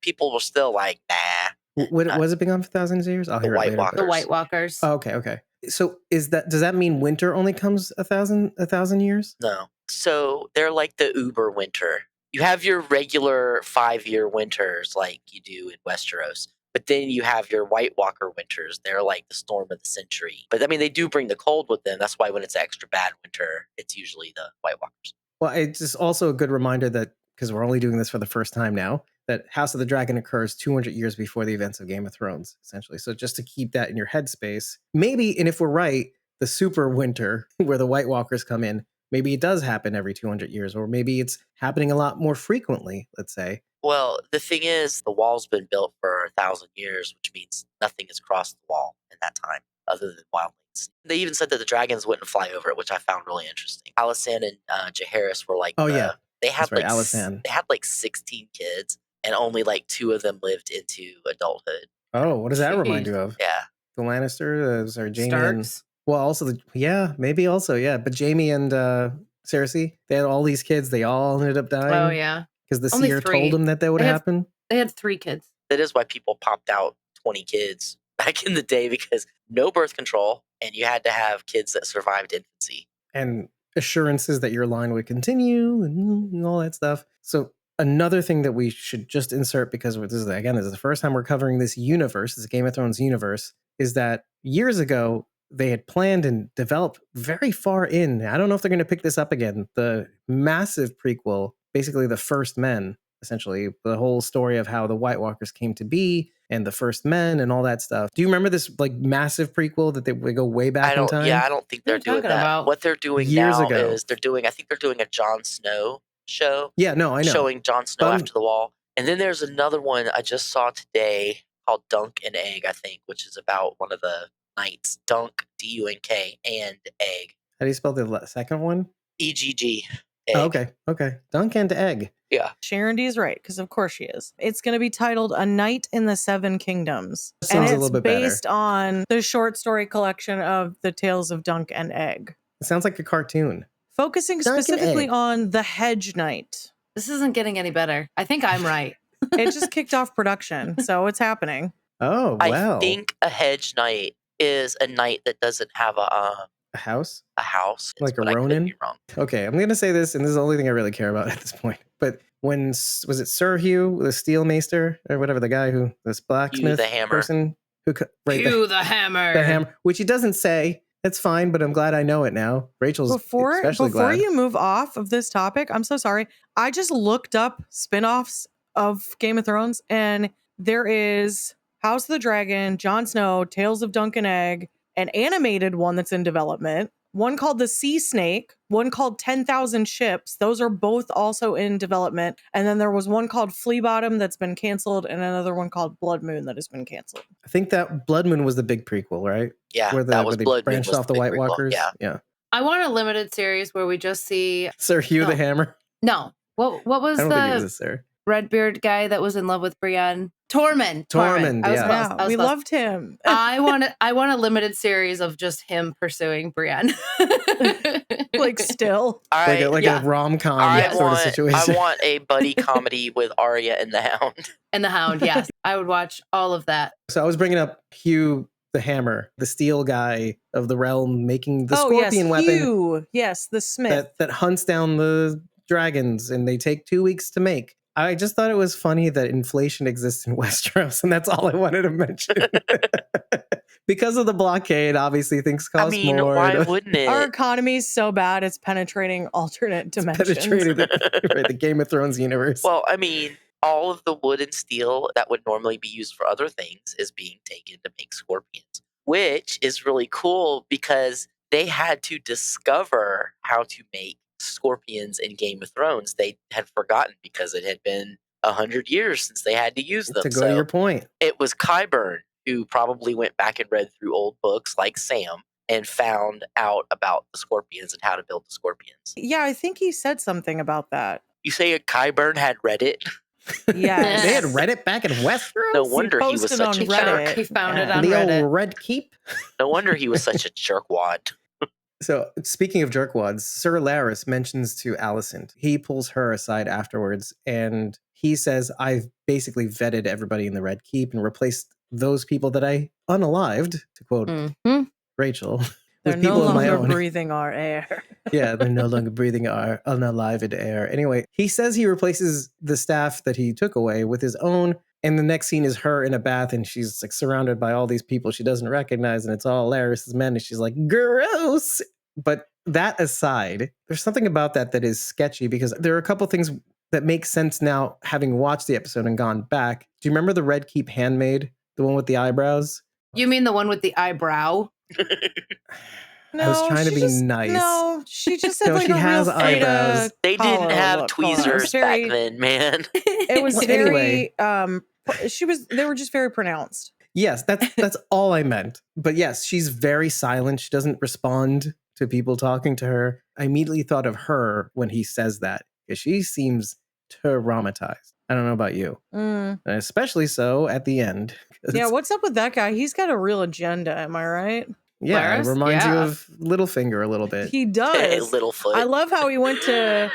people were still like, nah. What was it been on for thousands of years? I'll hear it later. The White Walkers. Oh, okay. So does that mean winter only comes a thousand years? No. So they're like the Uber winter. You have your regular 5-year winters like you do in Westeros. But then you have your White Walker winters. They're like the storm of the century. But I mean, they do bring the cold with them. That's why when it's extra bad winter, it's usually the White Walkers. Well, it's just also a good reminder that, because we're only doing this for the first time now, that House of the Dragon occurs 200 years before the events of Game of Thrones, essentially. So just to keep that in your headspace, maybe, and if we're right, the super winter where the White Walkers come in, maybe it does happen every 200 years, or maybe it's happening a lot more frequently, let's say. Well, the thing is, the wall's been built for 1,000 years, which means nothing has crossed the wall in that time other than wildlings. They even said that the dragons wouldn't fly over it, which I found really interesting. Alicent and Jaehaerys were like, they had they had like 16 kids, and only like 2 of them lived into adulthood. Oh, what does that remind you of? Yeah, the Lannisters or Jaime Starks? Well, also maybe also, but Jaime and Cersei, they had all these kids. They all ended up dying. Oh yeah, because the seer told them that would happen. They had 3 kids. That is why people popped out 20 kids back in the day, because no birth control, and you had to have kids that survived infancy and assurances that your line would continue and all that stuff. So another thing that we should just insert, because this is the first time we're covering this universe, this Game of Thrones universe, is that years ago they had planned and developed very far in. I don't know if they're going to pick this up again. The massive prequel, basically the First Men, essentially the whole story of how the White Walkers came to be and the First Men and all that stuff. Do you remember this like massive prequel that they go way back in time? Yeah, I don't think they're doing that. What they're doing years now ago is they're doing a Jon Snow show. Yeah, no, I know. Showing Jon Snow after the wall. And then there's another one I just saw today called Dunk and Egg, I think, which is about one of the knights. Dunk, D-U-N-K, and Egg. How do you spell the second one? E-G-G. egg. Okay. Dunk and egg. Yeah. Sharon D is right, because of course she is. It's going to be titled A Night in the Seven Kingdoms. Sounds and a little bit based better. on the short story collection of The Tales of Dunk and Egg. It sounds like a cartoon. Focusing Dunk and specifically Egg. on the Hedge Knight. This isn't getting any better. I think I'm right. It just kicked off production, so it's happening. Oh, wow. I think a hedge knight is a knight that doesn't have a house? A house. Like a Ronin? I could be wrong. Okay, I'm going to say this, and this is the only thing I really care about at this point. But when, was it Sir Hugh, the steel maester, or whatever, the guy who, this blacksmith the hammer. person? Hugh the hammer. The hammer, which he doesn't say. It's fine, but I'm glad I know it now. Rachel's especially glad. Before you move off of this topic, I'm so sorry. I just looked up spinoffs of Game of Thrones, and there is House of the Dragon, Jon Snow, Tales of Dunk and Egg, an animated one that's in development, one called The Sea Snake, one called 10,000 Ships. Those are both also in development. And then there was one called Flea Bottom that's been canceled, and another one called Blood Moon that has been canceled. I think that Blood Moon was the big prequel, right? Yeah, where that was they Blood Moon. Branched off the White Walkers. Yeah. I want a limited series where we just see Sir Hugh the Hammer. No. What was I don't think it was Sir. Redbeard guy that was in love with Brienne? Tormund. Yeah. We loved him. I want a limited series of just him pursuing Brienne. Like still. Like a rom-com sort of situation. I want a buddy comedy with Arya and the Hound. And the Hound, yes. I would watch all of that. So I was bringing up Hugh the Hammer, the steel guy of the realm making the scorpion weapon. Hugh. Yes, the smith. That hunts down the dragons, and they take 2 weeks to make. I just thought it was funny that inflation exists in Westeros, and that's all I wanted to mention. Because of the blockade, obviously things cost more. Why wouldn't it? Our economy is so bad, it's penetrating alternate dimensions. Penetrating the Game of Thrones universe. Well, all of the wood and steel that would normally be used for other things is being taken to make scorpions, which is really cool because they had to discover how to make scorpions in Game of Thrones. They had forgotten because it had been 100 years since they had to use them. To go to your point, it was Qyburn who probably went back and read through old books like Sam and found out about the scorpions and how to build the scorpions. Yeah, I think he said something about that. You say Qyburn had read it? Yeah, they had read it back in Westeros. No wonder he was such a jerk. He found it on the Reddit. old Red Keep. No wonder he was such a jerkwad. So, speaking of jerkwads, Sir Larys mentions to Alicent, he pulls her aside afterwards, and he says, I've basically vetted everybody in the Red Keep and replaced those people that I unalived, to quote Rachel, they're with people no of my longer own. breathing our air. Yeah, they're no longer breathing our unalived air. Anyway, he says he replaces the staff that he took away with his own. And the next scene is her in a bath, and she's like surrounded by all these people she doesn't recognize, and it's all Larys's men, and she's like, gross. But that aside, there's something about that is sketchy, because there are a couple things that make sense now, having watched the episode and gone back. Do you remember the Red Keep handmaid, the one with the eyebrows? You mean the one with the eyebrow? I was trying to be nice. No, she just said like she a has real eyebrows. They didn't have tweezers back then, man. It was very they were just very pronounced. Yes, that's all I meant. But yes, she's very silent. She doesn't respond to people talking to her. I immediately thought of her when he says that, because she seems traumatized. I don't know about you. And especially so at the end. Yeah, what's up with that guy? He's got a real agenda, am I right? Yeah, it reminds you of Littlefinger a little bit. He does. Littlefoot. I love how he went to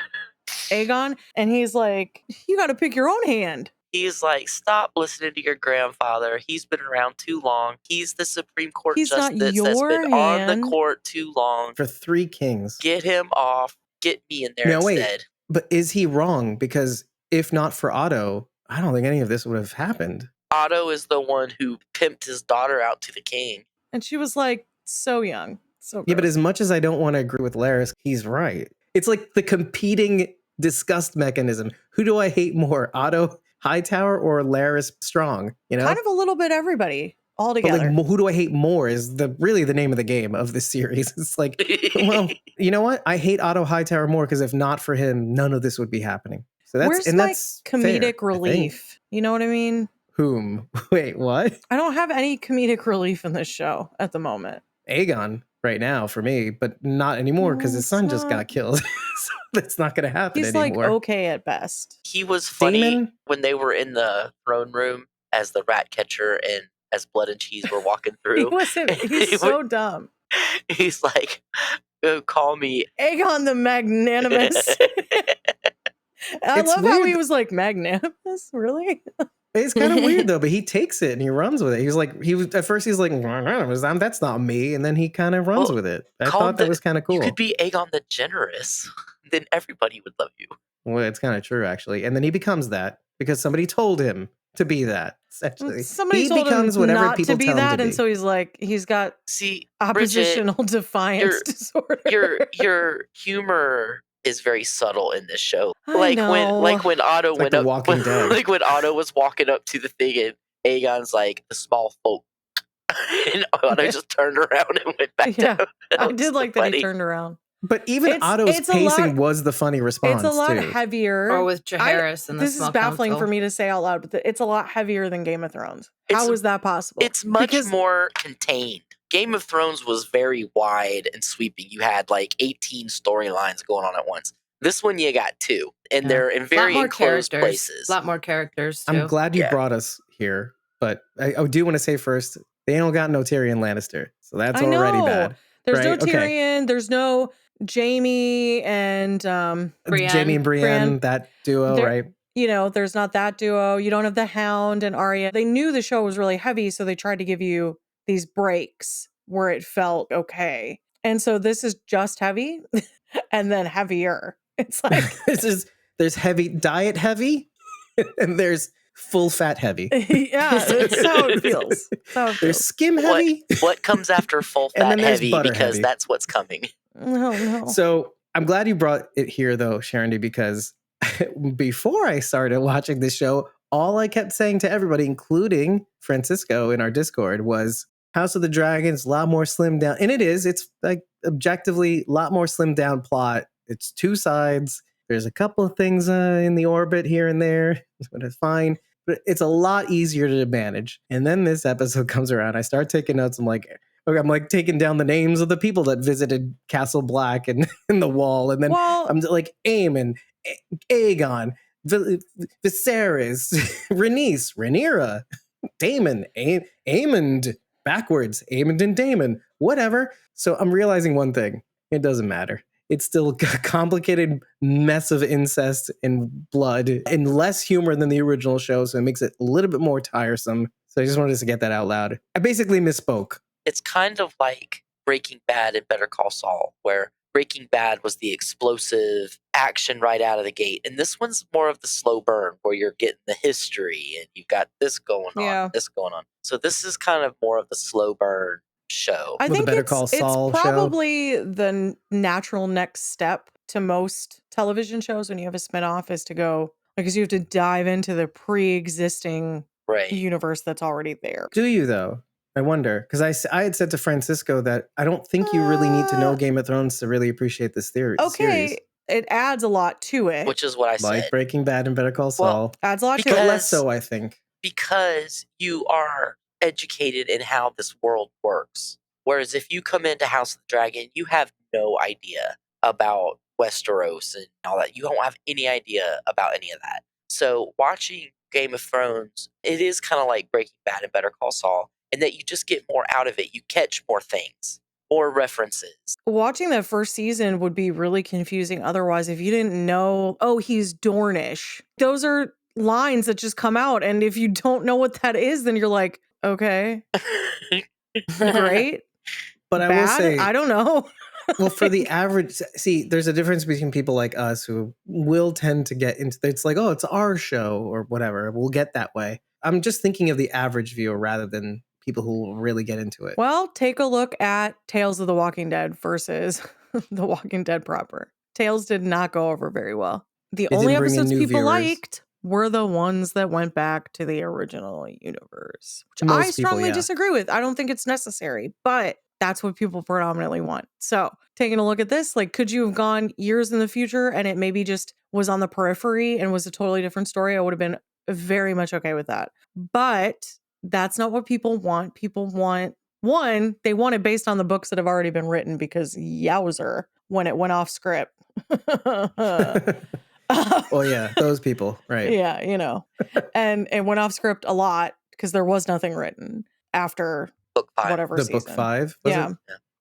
Aegon and he's like, you got to pick your own hand. He's like, stop listening to your grandfather. He's been around too long. He's the Supreme Court justice that's been on the court too long. For 3 kings. Get him off. Get me in there instead. Wait, but is he wrong? Because if not for Otto, I don't think any of this would have happened. Otto is the one who pimped his daughter out to the king. And she was like, so young. So gross. Yeah, but as much as I don't want to agree with Larys, he's right. It's like the competing disgust mechanism. Who do I hate more, Otto Hightower or Larys Strong? You know, kind of a little bit everybody all together. Like, who do I hate more is really the name of the game of this series. It's like, well, you know what? I hate Otto Hightower more because if not for him, none of this would be happening. So that's comedic fair, relief. You know what I mean? Whom? Wait, what? I don't have any comedic relief in this show at the moment. Aegon right now for me, but not anymore because his son just got killed. That's not going to happen He's anymore. like okay at best. He was funny Damon? when they were in the throne room as the rat catcher and as Blood and Cheese were walking through. He's so dumb. He's like, call me Aegon the Magnanimous. I love how he was like, magnanimous? Really? It's kind of weird though, but he takes it and he runs with it. At first he's like, that's not me. And then he kind of runs with it. I thought that was kind of cool. You could be Aegon the Generous. Then everybody would love you. Well, it's kind of true actually. And then he becomes that because somebody told him to be that. Essentially, somebody told him not to be that, and so he's like, he's got oppositional Bridget, defiance disorder. Your humor is very subtle in this show. When Otto went up, Walking Dead. Like when Otto was walking up to the thing, and Aegon's like, the small folk, and Otto just turned around and went back down. I did like that he turned around. But even Otto's pacing was the funny response. It's a lot heavier. Or with Jaehaerys and the This is baffling for me to say out loud, but it's a lot heavier than Game of Thrones. How is that possible? It's much more contained. Game of Thrones was very wide and sweeping. You had like 18 storylines going on at once. This one you got 2, and they're in very enclosed places. A lot more characters, too. I'm glad you brought us here, but I do want to say first, they don't got no Tyrion Lannister, so that's already bad. There's no Tyrion. There's no Jamie and Brienne. Jamie and Brienne, that duo, right? You know, there's not that duo. You don't have the Hound and Arya. They knew the show was really heavy, so they tried to give you these breaks where it felt okay. And so this is just heavy and then heavier. It's like there's heavy diet heavy and there's full fat heavy. Yeah, that's how it feels. There's skim heavy. What comes after full fat heavy? Because heavy. That's what's coming. No. So I'm glad you brought it here though, Sharondy, because before I started watching this show, all I kept saying to everybody, including Francisco in our Discord, was House of the Dragons, a lot more slimmed down. And it is. It's like objectively a lot more slimmed down plot. It's 2 sides. There's a couple of things in the orbit here and there, but it's fine. But it's a lot easier to manage. And then this episode comes around. I start taking notes. I'm like taking down the names of the people that visited Castle Black and in the Wall. And then I'm like, Aemon, Aegon, Viserys, Rhaenys, Rhaenyra, Daemon, Aemond, backwards, Aemond and Daemon, whatever. So I'm realizing one thing. It doesn't matter. It's still a complicated mess of incest and blood and less humor than the original show, so it makes it a little bit more tiresome. So I just wanted to get that out loud. I basically misspoke. It's kind of like Breaking Bad and Better Call Saul, where Breaking Bad was the explosive action right out of the gate. And this one's more of the slow burn where you're getting the history and you've got this going on, this going on. So this is kind of more of the slow burn show. I think it's probably the natural next step to most television shows when you have a spinoff is to go, because you have to dive into the pre-existing universe that's already there. Do you though? I wonder, because I had said to Francisco that I don't think you really need to know Game of Thrones to really appreciate this series. It adds a lot to it. Which is what I said. Like Breaking Bad and Better Call Saul. Adds a lot to it. But less so, I think. Because you are educated in how this world works. Whereas if you come into House of the Dragon, you have no idea about Westeros and all that. You don't have any idea about any of that. So watching Game of Thrones, it is kind of like Breaking Bad and Better Call Saul, in that you just get more out of it. You catch more things, more references. Watching that first season would be really confusing otherwise if you didn't know, he's Dornish. Those are lines that just come out. And if you don't know what that is, then you're like, okay, great. But I will say, I don't know. Well, for the average, see, there's a difference between people like us who will tend to get into, it's like, it's our show or whatever. We'll get that way. I'm just thinking of the average viewer rather than people who will really get into it. Well, take a look at Tales of the Walking Dead versus The Walking Dead proper. Tales did not go over very well. The only episodes people liked were the ones that went back to the original universe, which I strongly disagree with. I don't think it's necessary, but that's what people predominantly want. So taking a look at this, like, could you have gone years in the future and it maybe just was on the periphery and was a totally different story? I would have been very much okay with that. But that's not what people want. People want, one, they want it based on the books that have already been written because yowzer, when it went off script, Oh yeah, those people, right? Yeah, and it went off script a lot because there was nothing written after book 5. Whatever season. Book 5. Yeah,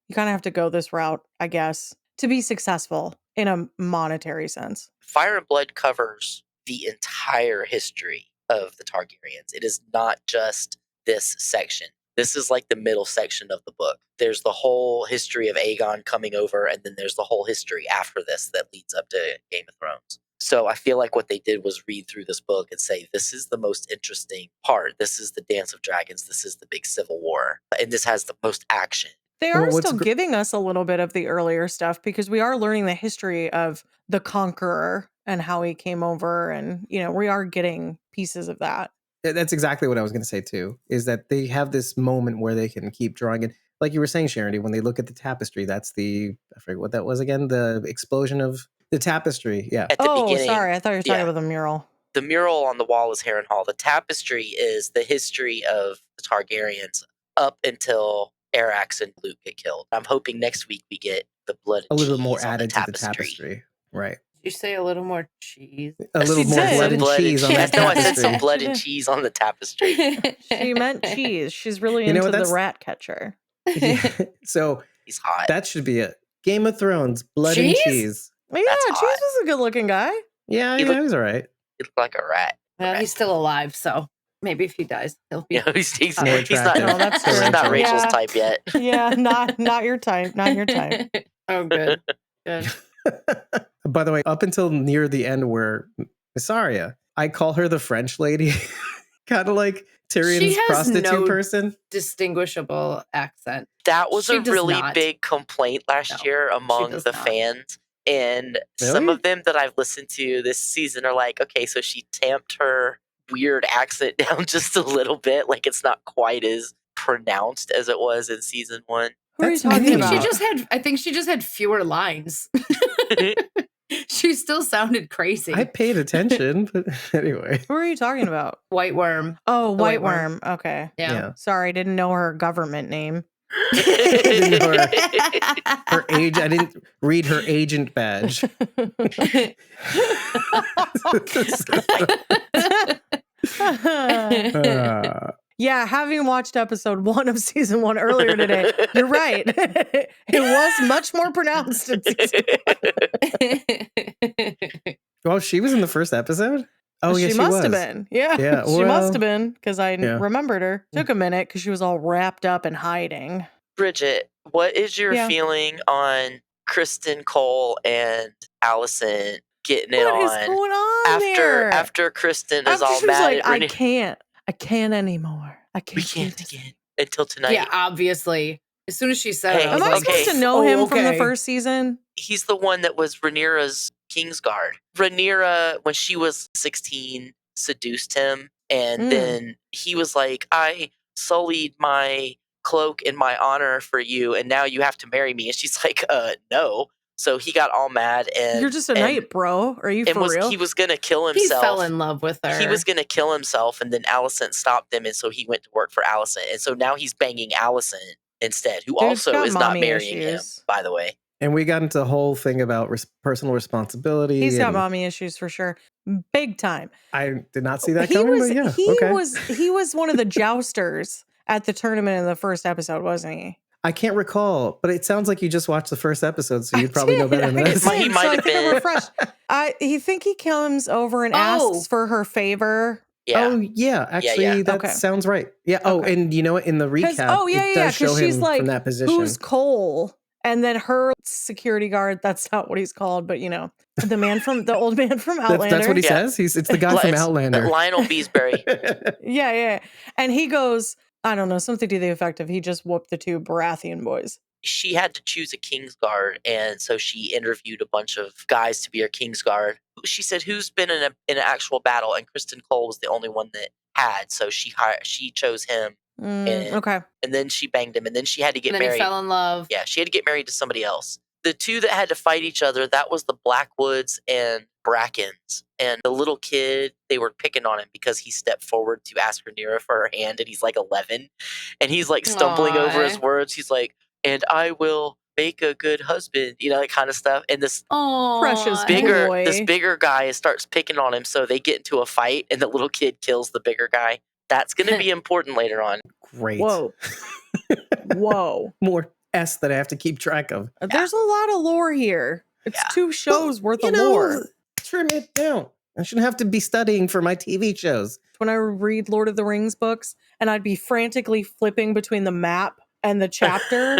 you kind of have to go this route, I guess, to be successful in a monetary sense. Fire and Blood covers the entire history of the Targaryens. It is not just this section. This is like the middle section of the book. There's the whole history of Aegon coming over, and then there's the whole history after this that leads up to Game of Thrones. So I feel like what they did was read through this book and say, this is the most interesting part. This is the Dance of Dragons. This is the big civil war. And this has the most action. They are still giving us a little bit of the earlier stuff because we are learning the history of the Conqueror and how he came over. And, we are getting pieces of that. That's exactly what I was going to say, too, is that they have this moment where they can keep drawing it. Like you were saying, Sharon, when they look at the tapestry, that's I forget what that was again, the explosion of the tapestry. Yeah. At the beginning, sorry. I thought you were talking about the mural. The mural on the wall is Harrenhal. The tapestry is the history of the Targaryens up until Arax and Luke get killed. I'm hoping next week we get the blood and a little cheese more added to the tapestry. Right. Did you say a little more cheese? A little more blood and cheese on the tapestry. No, I said some blood and cheese on the tapestry. She meant cheese. She's really into the rat catcher. Yeah. So he's hot. That should be it. Game of Thrones, blood and cheese. Yeah, Cheese was a good looking guy. Yeah, he was all right. He looked like a rat. Well, he's still alive, so maybe if he dies, he'll be. He's not. No, that's he's not Rachel's type yet. Yeah, not your type. Not your type. Oh, good. Good. By the way, up until near the end, where Mysaria, I call her the French lady, kind of like Tyrion's prostitute person. Distinguishable accent. That was a really big complaint last year among the fans. And some of them that I've listened to this season are like, okay, so she tamped her weird accent down just a little bit. Like it's not quite as pronounced as it was in season 1. Who are you talking about? I think she just had fewer lines. She still sounded crazy. I paid attention, but anyway. Who are you talking about? White Worm. Oh, White Worm. Okay. Yeah. Sorry, didn't know her government name. Didn't know her age. I didn't read her agent badge. Yeah, having watched episode 1 of season 1 earlier today, you're right. It was much more pronounced in season 1. Oh, she was in the first episode? Oh, yeah, she must have been. Yeah, she must have been because I remembered her. Took a minute because she was all wrapped up and hiding. Bridget, what is your feeling on Kristen Cole and Allison getting it on? What is going on there? After Kristen is all mad at Renee. I can't anymore. We can't again until tonight. Yeah, obviously. As soon as she said it, am I supposed to know him from the first season? He's the one that was Rhaenyra's Kingsguard. Rhaenyra, when she was 16, seduced him. And then he was like, I sullied my cloak and my honor for you, and now you have to marry me. And she's like, no. So he got all mad, and you're just a knight, bro. Are you for real? He was gonna kill himself. He fell in love with her. He was gonna kill himself, and then Alicent stopped him, and so he went to work for Alicent, and so now he's banging Alicent instead, who also is not marrying him, by the way. And we got into the whole thing about personal responsibility. He's got mommy issues for sure, big time. I did not see that coming. But yeah, he was one of the jousters at the tournament in the first episode, wasn't he? I can't recall, but it sounds like you just watched the first episode, so you probably know better than this. He might have been. Refreshed. You think he comes over and asks for her favor? Yeah. Oh, yeah. Actually, that sounds right. Yeah. Oh, and you know what? In the recap, it does show him like, from that position. Who's Cole? And then her security guard, that's not what he's called, but the old man from Outlander. That's what he says? It's the guy from Outlander. Lionel Beesbury. Yeah. And he goes, I don't know, something to the effect of he just whooped the 2 Baratheon boys. She had to choose a Kingsguard, and so she interviewed a bunch of guys to be her Kingsguard. She said, who's been in an actual battle? And Kristen Cole was the only one that had, so she chose him. Okay. And then she banged him, and then she had to get married. He fell in love. Yeah, she had to get married to somebody else. The 2 that had to fight each other, that was the Blackwoods and Brackens. And the little kid, they were picking on him because he stepped forward to ask Rhaenyra for her hand, and he's like 11. And he's like stumbling over his words. He's like, and I will make a good husband, that kind of stuff. And this precious bigger guy starts picking on him, so they get into a fight, and the little kid kills the bigger guy. That's going to be important later on. Great. Whoa. More S that I have to keep track of. There's a lot of lore here. It's 2 shows worth of lore. Trim it down. I shouldn't have to be studying for my TV shows. When I read Lord of the Rings books, and I'd be frantically flipping between the map and the chapter.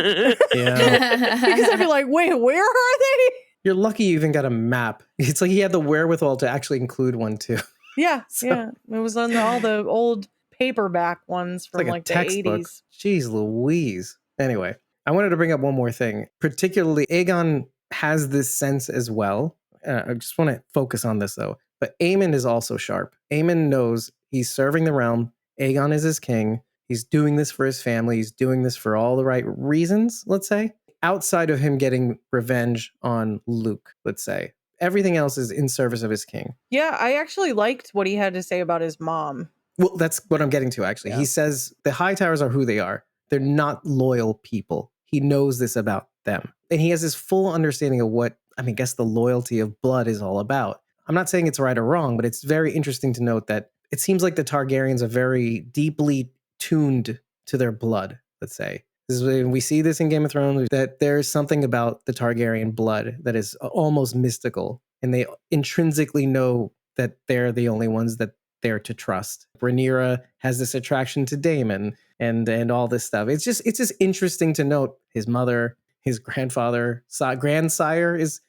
Because I'd be like, wait, where are they? You're lucky you even got a map. It's like he had the wherewithal to actually include one too. Yeah, yeah. It was on all the old paperback ones from like the textbook. 80s. Jeez Louise. Anyway, I wanted to bring up one more thing. Particularly, Aegon has this sense as well. I just want to focus on this though. But Aemon is also sharp. Aemon knows he's serving the realm. Aegon is his king. He's doing this for his family. He's doing this for all the right reasons, let's say. Outside of him getting revenge on Luke, let's say. Everything else is in service of his king. Yeah, I actually liked what he had to say about his mom. Well, that's what I'm getting to, actually. Yeah. He says the Hightowers are who they are. They're not loyal people. He knows this about them. And he has this full understanding of what, I guess the loyalty of blood is all about. I'm not saying it's right or wrong, but it's very interesting to note that it seems like the Targaryens are very deeply tuned to their blood, let's say. We see this in Game of Thrones, that there's something about the Targaryen blood that is almost mystical, and they intrinsically know that they're the only ones that they're to trust. Rhaenyra has this attraction to Daemon and all this stuff. It's just interesting to note his mother, his grandfather, grandsire is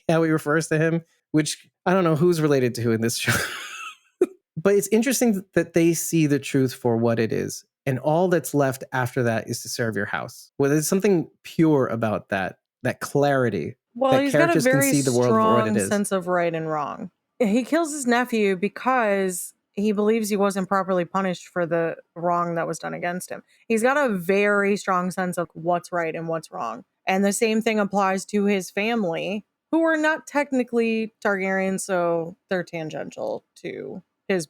how he refers to him, which I don't know who's related to who in this show. But it's interesting that they see the truth for what it is. And all that's left after that is to serve your house. Well, there's something pure about that clarity. Well, that he's got a very can see the world for what it is. sense of right and wrong. He kills his nephew because he believes he wasn't properly punished for the wrong that was done against him. He's got a very strong sense of what's right and what's wrong. And the same thing applies to his family, who are not technically Targaryen, so they're tangential to his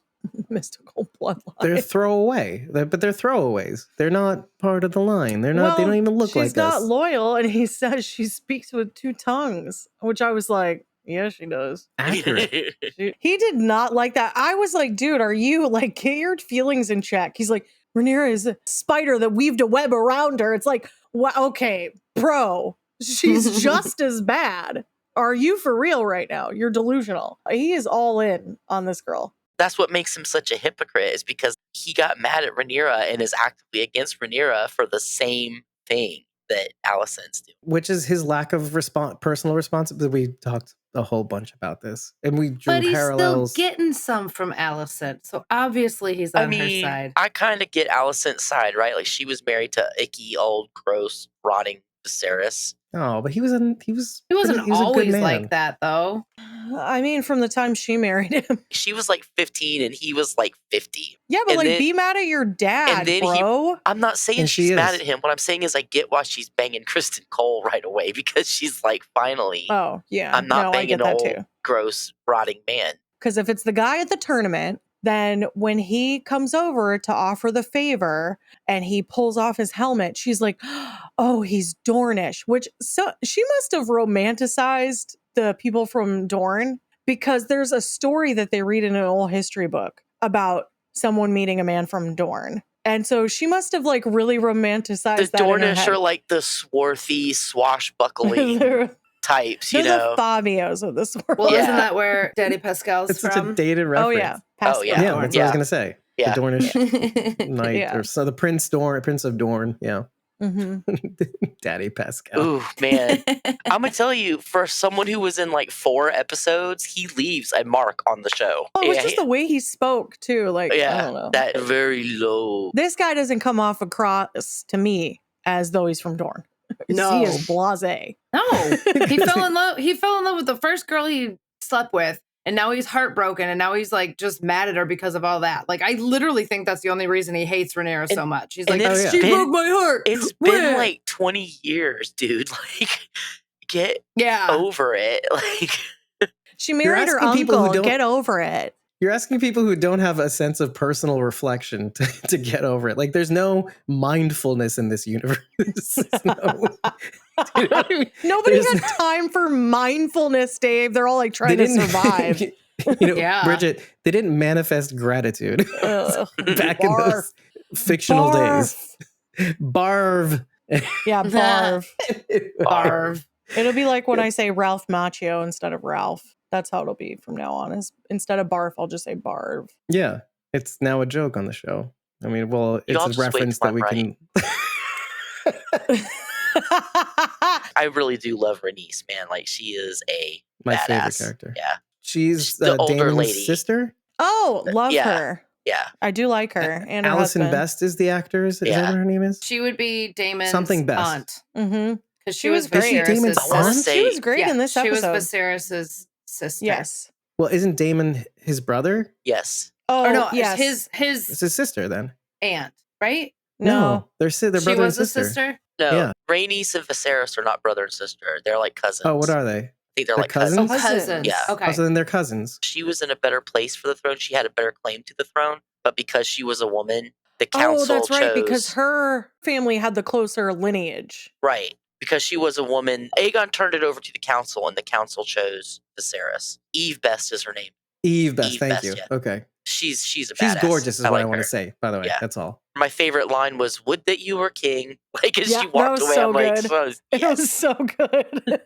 mystical bloodline. They're throwaway, but they're throwaways. They're not part of the line. They're not. They don't even look like us. She's not loyal, and he says she speaks with 2 tongues, which I was like, yeah, she does. Accurate. He did not like that. I was like, dude, are you like, get your feelings in check? He's like, Rhaenyra is a spider that weaved a web around her. It's like, well, okay, bro, she's just as bad. Are you for real right now? You're delusional. He is all in on this girl. That's what makes him such a hypocrite, is because he got mad at Rhaenyra and is actively against Rhaenyra for the same thing that Alicent's do. Which is his lack of personal responsibility. We talked a whole bunch about this, and we drew parallels. But he's still getting some from Alicent, so obviously he's on her side. I kind of get Alicent's side, right? Like, she was married to icky, old, gross, rotting Viserys. Oh, but he wasn't always like that, though. I mean, from the time she married him. She was like 15 and he was like 50. Yeah, but be mad at your dad, bro. I'm not saying she's mad at him. What I'm saying is I get why she's banging Kristen Cole right away, because she's like, finally. Oh, yeah. I'm not banging an old, gross, rotting man. Because if it's the guy at the tournament, then when he comes over to offer the favor and he pulls off his helmet, she's like, oh, he's Dornish, she must have romanticized the people from Dorne, because there's a story that they read in an old history book about someone meeting a man from Dorne. And so she must have like really romanticized the Dornish are like the swarthy, swashbuckling types, They're the Fabios of this world. Well, isn't that where Daddy Pascal's it's from? It's such a dated reference. Oh, yeah. Pascal. Yeah, that's what I was going to say. Yeah. The Dornish knight, or so the Prince of Dorne. Yeah. Mm-hmm. Daddy Pascal. Ooh, man. I'm going to tell you, for someone who was in like 4 episodes, he leaves a mark on the show. Oh, it was just the way he spoke, too. Like, I don't know. That very low. This guy doesn't come off across to me as though he's from Dorne. No. He is blasé. No. He fell in love with the first girl he slept with, and now he's heartbroken, and now he's like just mad at her because of all that. Like, I literally think that's the only reason he hates Rhaenyra so much. He's like, she broke my heart. It's been like 20 years, dude. Like, get over it. Like, she married her uncle. Get over it. You're asking people who don't have a sense of personal reflection to get over it. Like, there's no mindfulness in this universe. You know what I mean? Nobody has time for mindfulness, Dave. They're all like trying to survive. Bridget, they didn't manifest gratitude back in those fictional days. Barv. Yeah, Barv. Barv. It'll be like when I say Ralph Macchio instead of Ralph. That's how it'll be from now on. Instead of barf, I'll just say barv. Yeah, it's now a joke on the show. I mean, well, it's a reference that we can. I really do love Renice, man. Like, she is my badass. Favorite character. Yeah, she's the older Damon's lady. Sister. Oh, love her. Yeah, I do like her. And her Allison husband. Best is the actor. Is that what her name is? She would be Damon's something Best. aunt. Mm-hmm. Because she was great. Damon's aunt? She was great in this episode. She was Viserys's sister. Yes. Well, isn't Daemon his brother? Yes. Oh, or no, yes. It's his sister then. Aunt, right? No, they're brother she was and sister. A sister? No, yeah. Rhaenys and Viserys are not brother and sister. They're like cousins. Oh, what are they? I think they're like cousins. Oh, cousins. Yeah. Okay. Oh, so then they're cousins. She was in a better place for the throne. She had a better claim to the throne, but because she was a woman, the council chose... Oh, that's right, because her family had the closer lineage. Right. Because she was a woman, Aegon turned it over to the council, and the council chose Viserys. Eve Best is her name. Eve Best, thank you. Yeah. Okay. She's a badass. She's gorgeous is what I want to say, by the way. Yeah. That's all. My favorite line was, "Would that you were king." Like, as she walked away, so I'm like, yes. It was so good.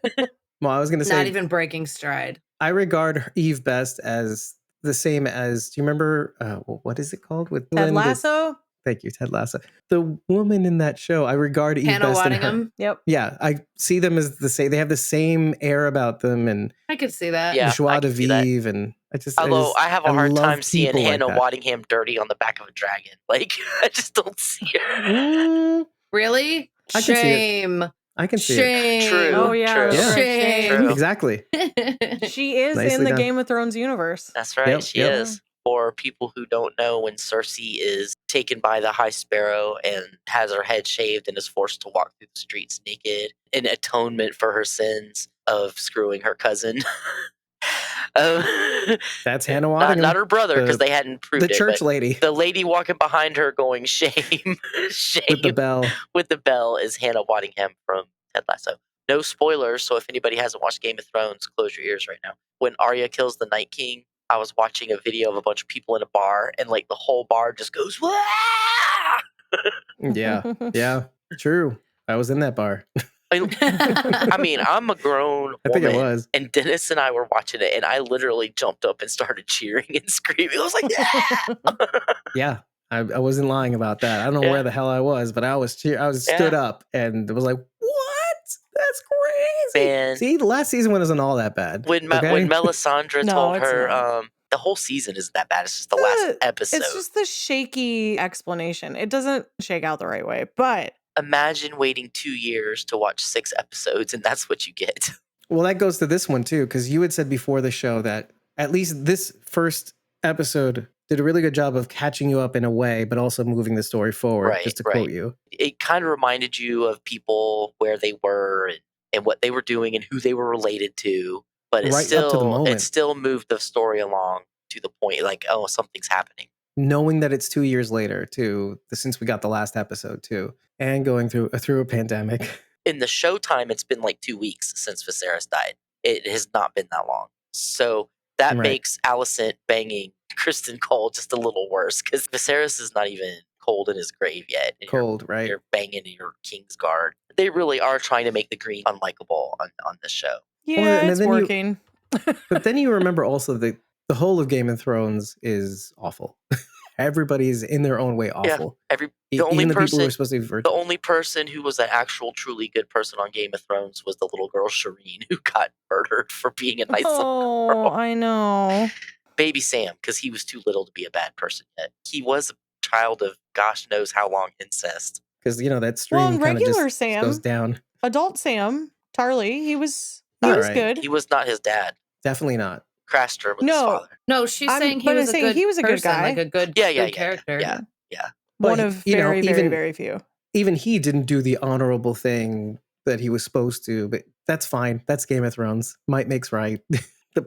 Well, I was going to say... Not even breaking stride. I regard Eve Best as the same as... Do you remember... what is it called? With Ted Lasso? Thank you, Ted Lasso. The woman in that show, I regard Eve Best and her. Yep. Yeah, I see them as the same. They have the same air about them, and I could see that. Yeah, joie de vivre, and Although I have a hard time seeing Hannah like Waddingham dirty on the back of a dragon. Like, I just don't see her. Really? I can see it. I can see it. True. Oh yeah. Yeah. Shame. True. Exactly. She is Nicely in the done. Game of Thrones universe. That's right. She is. For people who don't know, when Cersei is taken by the High Sparrow and has her head shaved and is forced to walk through the streets naked in atonement for her sins of screwing her cousin. That's Hannah Waddingham. Not her brother, because they hadn't proved it. The church lady. The lady walking behind her going, shame, shame. With the bell. With the bell is Hannah Waddingham from Ted Lasso. No spoilers, so if anybody hasn't watched Game of Thrones, close your ears right now. When Arya kills the Night King, I was watching a video of a bunch of people in a bar, and like the whole bar just goes, wah! Yeah, true. I was in that bar. I mean, I'm a grown woman, I think it was. And Dennis and I were watching it, and I literally jumped up and started cheering and screaming. I was like, yeah! Yeah, I wasn't lying about that. I don't know where the hell I was, but I was stood up and was like, what? That's crazy. Man. See, the last season wasn't all that bad. When Melisandre told her, the whole season isn't that bad. It's just the last episode. It's just the shaky explanation. It doesn't shake out the right way, but... Imagine waiting 2 years to watch 6 episodes, and that's what you get. Well, that goes to this one, too, because you had said before the show that at least this first episode did a really good job of catching you up in a way, but also moving the story forward, just to quote you. It kind of reminded you of people, where they were, and what they were doing, and who they were related to. But it still moved the story along to the point, like, oh, something's happening. Knowing that it's 2 years later, too, since we got the last episode, too, and going through a pandemic. In the showtime, it's been like 2 weeks since Viserys died. It has not been that long. So that makes Alicent banging Kristen Cole just a little worse, because Viserys is not even cold in his grave yet. Right? You're banging your Kingsguard. They really are trying to make the Green unlikable on this show. Yeah, it's working. But then you remember also the whole of Game of Thrones is awful. Everybody's in their own way awful. Yeah, the only person who are supposed to be virtuous. The only person who was an actual, truly good person on Game of Thrones was the little girl Shireen, who got murdered for being a nice little girl. Oh, I know. Baby Sam, because he was too little to be a bad person yet. He was a child of gosh knows how long incest. Because that stream kind of just Sam, goes down. Adult Sam, Tarly, he was good. He was not his dad. Definitely not. Craster was his father. No, she's saying he was a good guy. Like a good character. Yeah. One of very, very few. Even he didn't do the honorable thing that he was supposed to, but that's fine. That's Game of Thrones. Might makes right.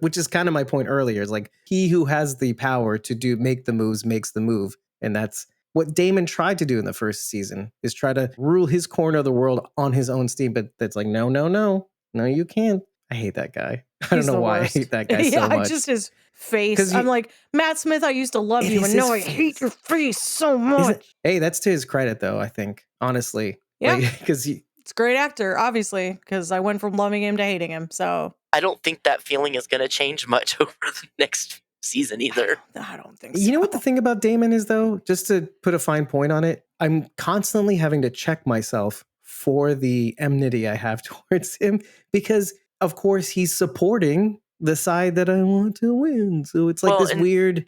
which is kind of my point earlier. Is like he who has the power to make the moves makes the move. And that's what Damon tried to do in the first season, is try to rule his corner of the world on his own steam. But that's like, no, you can't. I hate that guy. I don't know why I hate that guy so much. Just his face. I'm like, Matt Smith, I used to love you, and now I hate your face so much. Hey, that's to his credit, though, I think, honestly. Yeah. Because it's a great actor, obviously, because I went from loving him to hating him. So I don't think that feeling is going to change much over the next season either. I don't think so. You know what the thing about Damon is, though? Just to put a fine point on it, I'm constantly having to check myself for the enmity I have towards him, because, of course, he's supporting the side that I want to win. So it's like this weird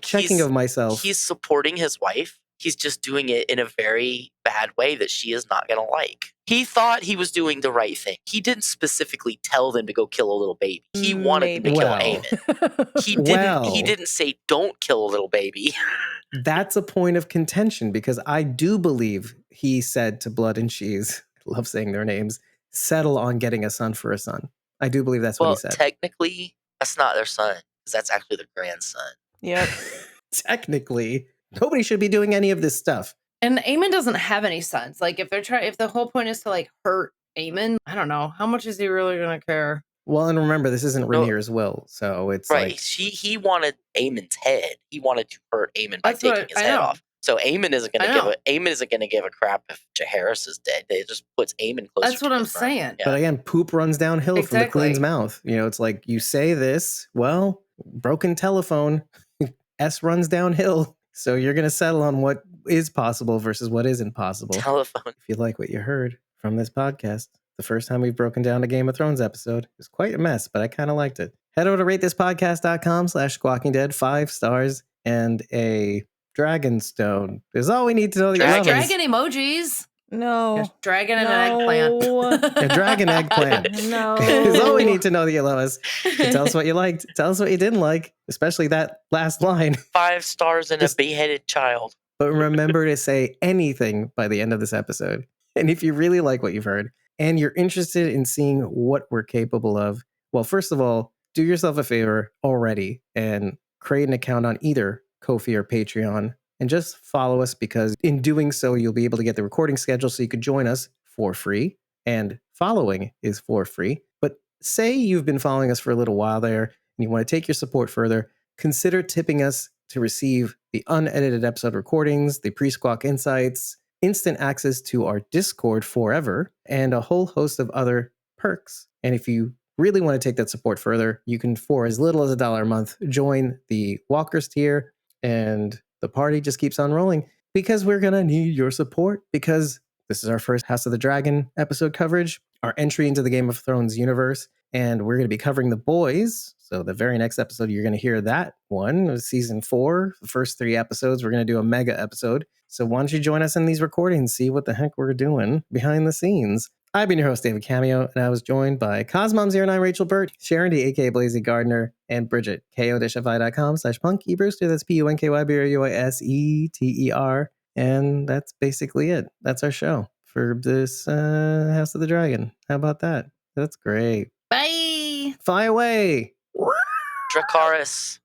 checking of myself. He's supporting his wife. He's just doing it in a very bad way that she is not going to like. He thought he was doing the right thing. He didn't specifically tell them to go kill a little baby. He wanted them to kill Eamon. He didn't say, don't kill a little baby. That's a point of contention, because I do believe he said to Blood and Cheese, I love saying their names, settle on getting a son for a son. I do believe that's what he said. Technically, that's not their son, because that's actually their grandson. Yep. Technically, nobody should be doing any of this stuff. And Eamon doesn't have any sons. Like, if the whole point is to like hurt Eamon, I don't know. How much is he really going to care? Well, and remember, this isn't Rhaenyra's will, so it's right. Like he wanted Aemon's head. He wanted to hurt Aemon by taking his head off. So Aemon isn't going to give a crap if Jaehaerys is dead. It just puts Aemon closer. That's what I'm saying. Yeah. But again, poop runs downhill from the queen's mouth. You know, it's like you say this. Well, broken telephone. S runs downhill. So you're going to settle on what is possible versus what isn't possible. Telephone. If you like what you heard from this podcast, the first time we've broken down a Game of Thrones episode, it was quite a mess, but I kind of liked it. Head over to ratethispodcast.com/squawking-dead, 5 stars and a dragon stone is all we need to know that you love us. Dragon emojis. No. There's dragon and an eggplant. A dragon eggplant. No. Is all we need to know that you love us. Tell us what you liked. Tell us what you didn't like, especially that last line. 5 stars and a beheaded child. But remember to say anything by the end of this episode. And if you really like what you've heard and you're interested in seeing what we're capable of, well, first of all, do yourself a favor already and create an account on either Ko-fi or Patreon and just follow us, because in doing so, you'll be able to get the recording schedule so you could join us for free, and following is for free. But say you've been following us for a little while there and you want to take your support further, consider tipping us to receive the unedited episode recordings, the pre-squawk insights, instant access to our Discord forever, and a whole host of other perks. And if you really want to take that support further, you can, for as little as $1 a month, join the Walkers tier, and the party just keeps on rolling, because we're going to need your support, because this is our first House of the Dragon episode coverage, our entry into the Game of Thrones universe, and we're going to be covering The Boys. So the very next episode, you're going to hear that one, season 4, the first 3 episodes. We're going to do a mega episode. So why don't you join us in these recordings, see what the heck we're doing behind the scenes. I've been your host, David Cameo, and I was joined by Cosmom09 Rachel Burt, Sharon D, aka Blazy Gardner, and Bridget, ko-fi.com/Punky Brewster. That's PUNKYBRUISETER. And that's basically it. That's our show for this House of the Dragon. How about that? That's great. Bye. Fly away. Dracarys.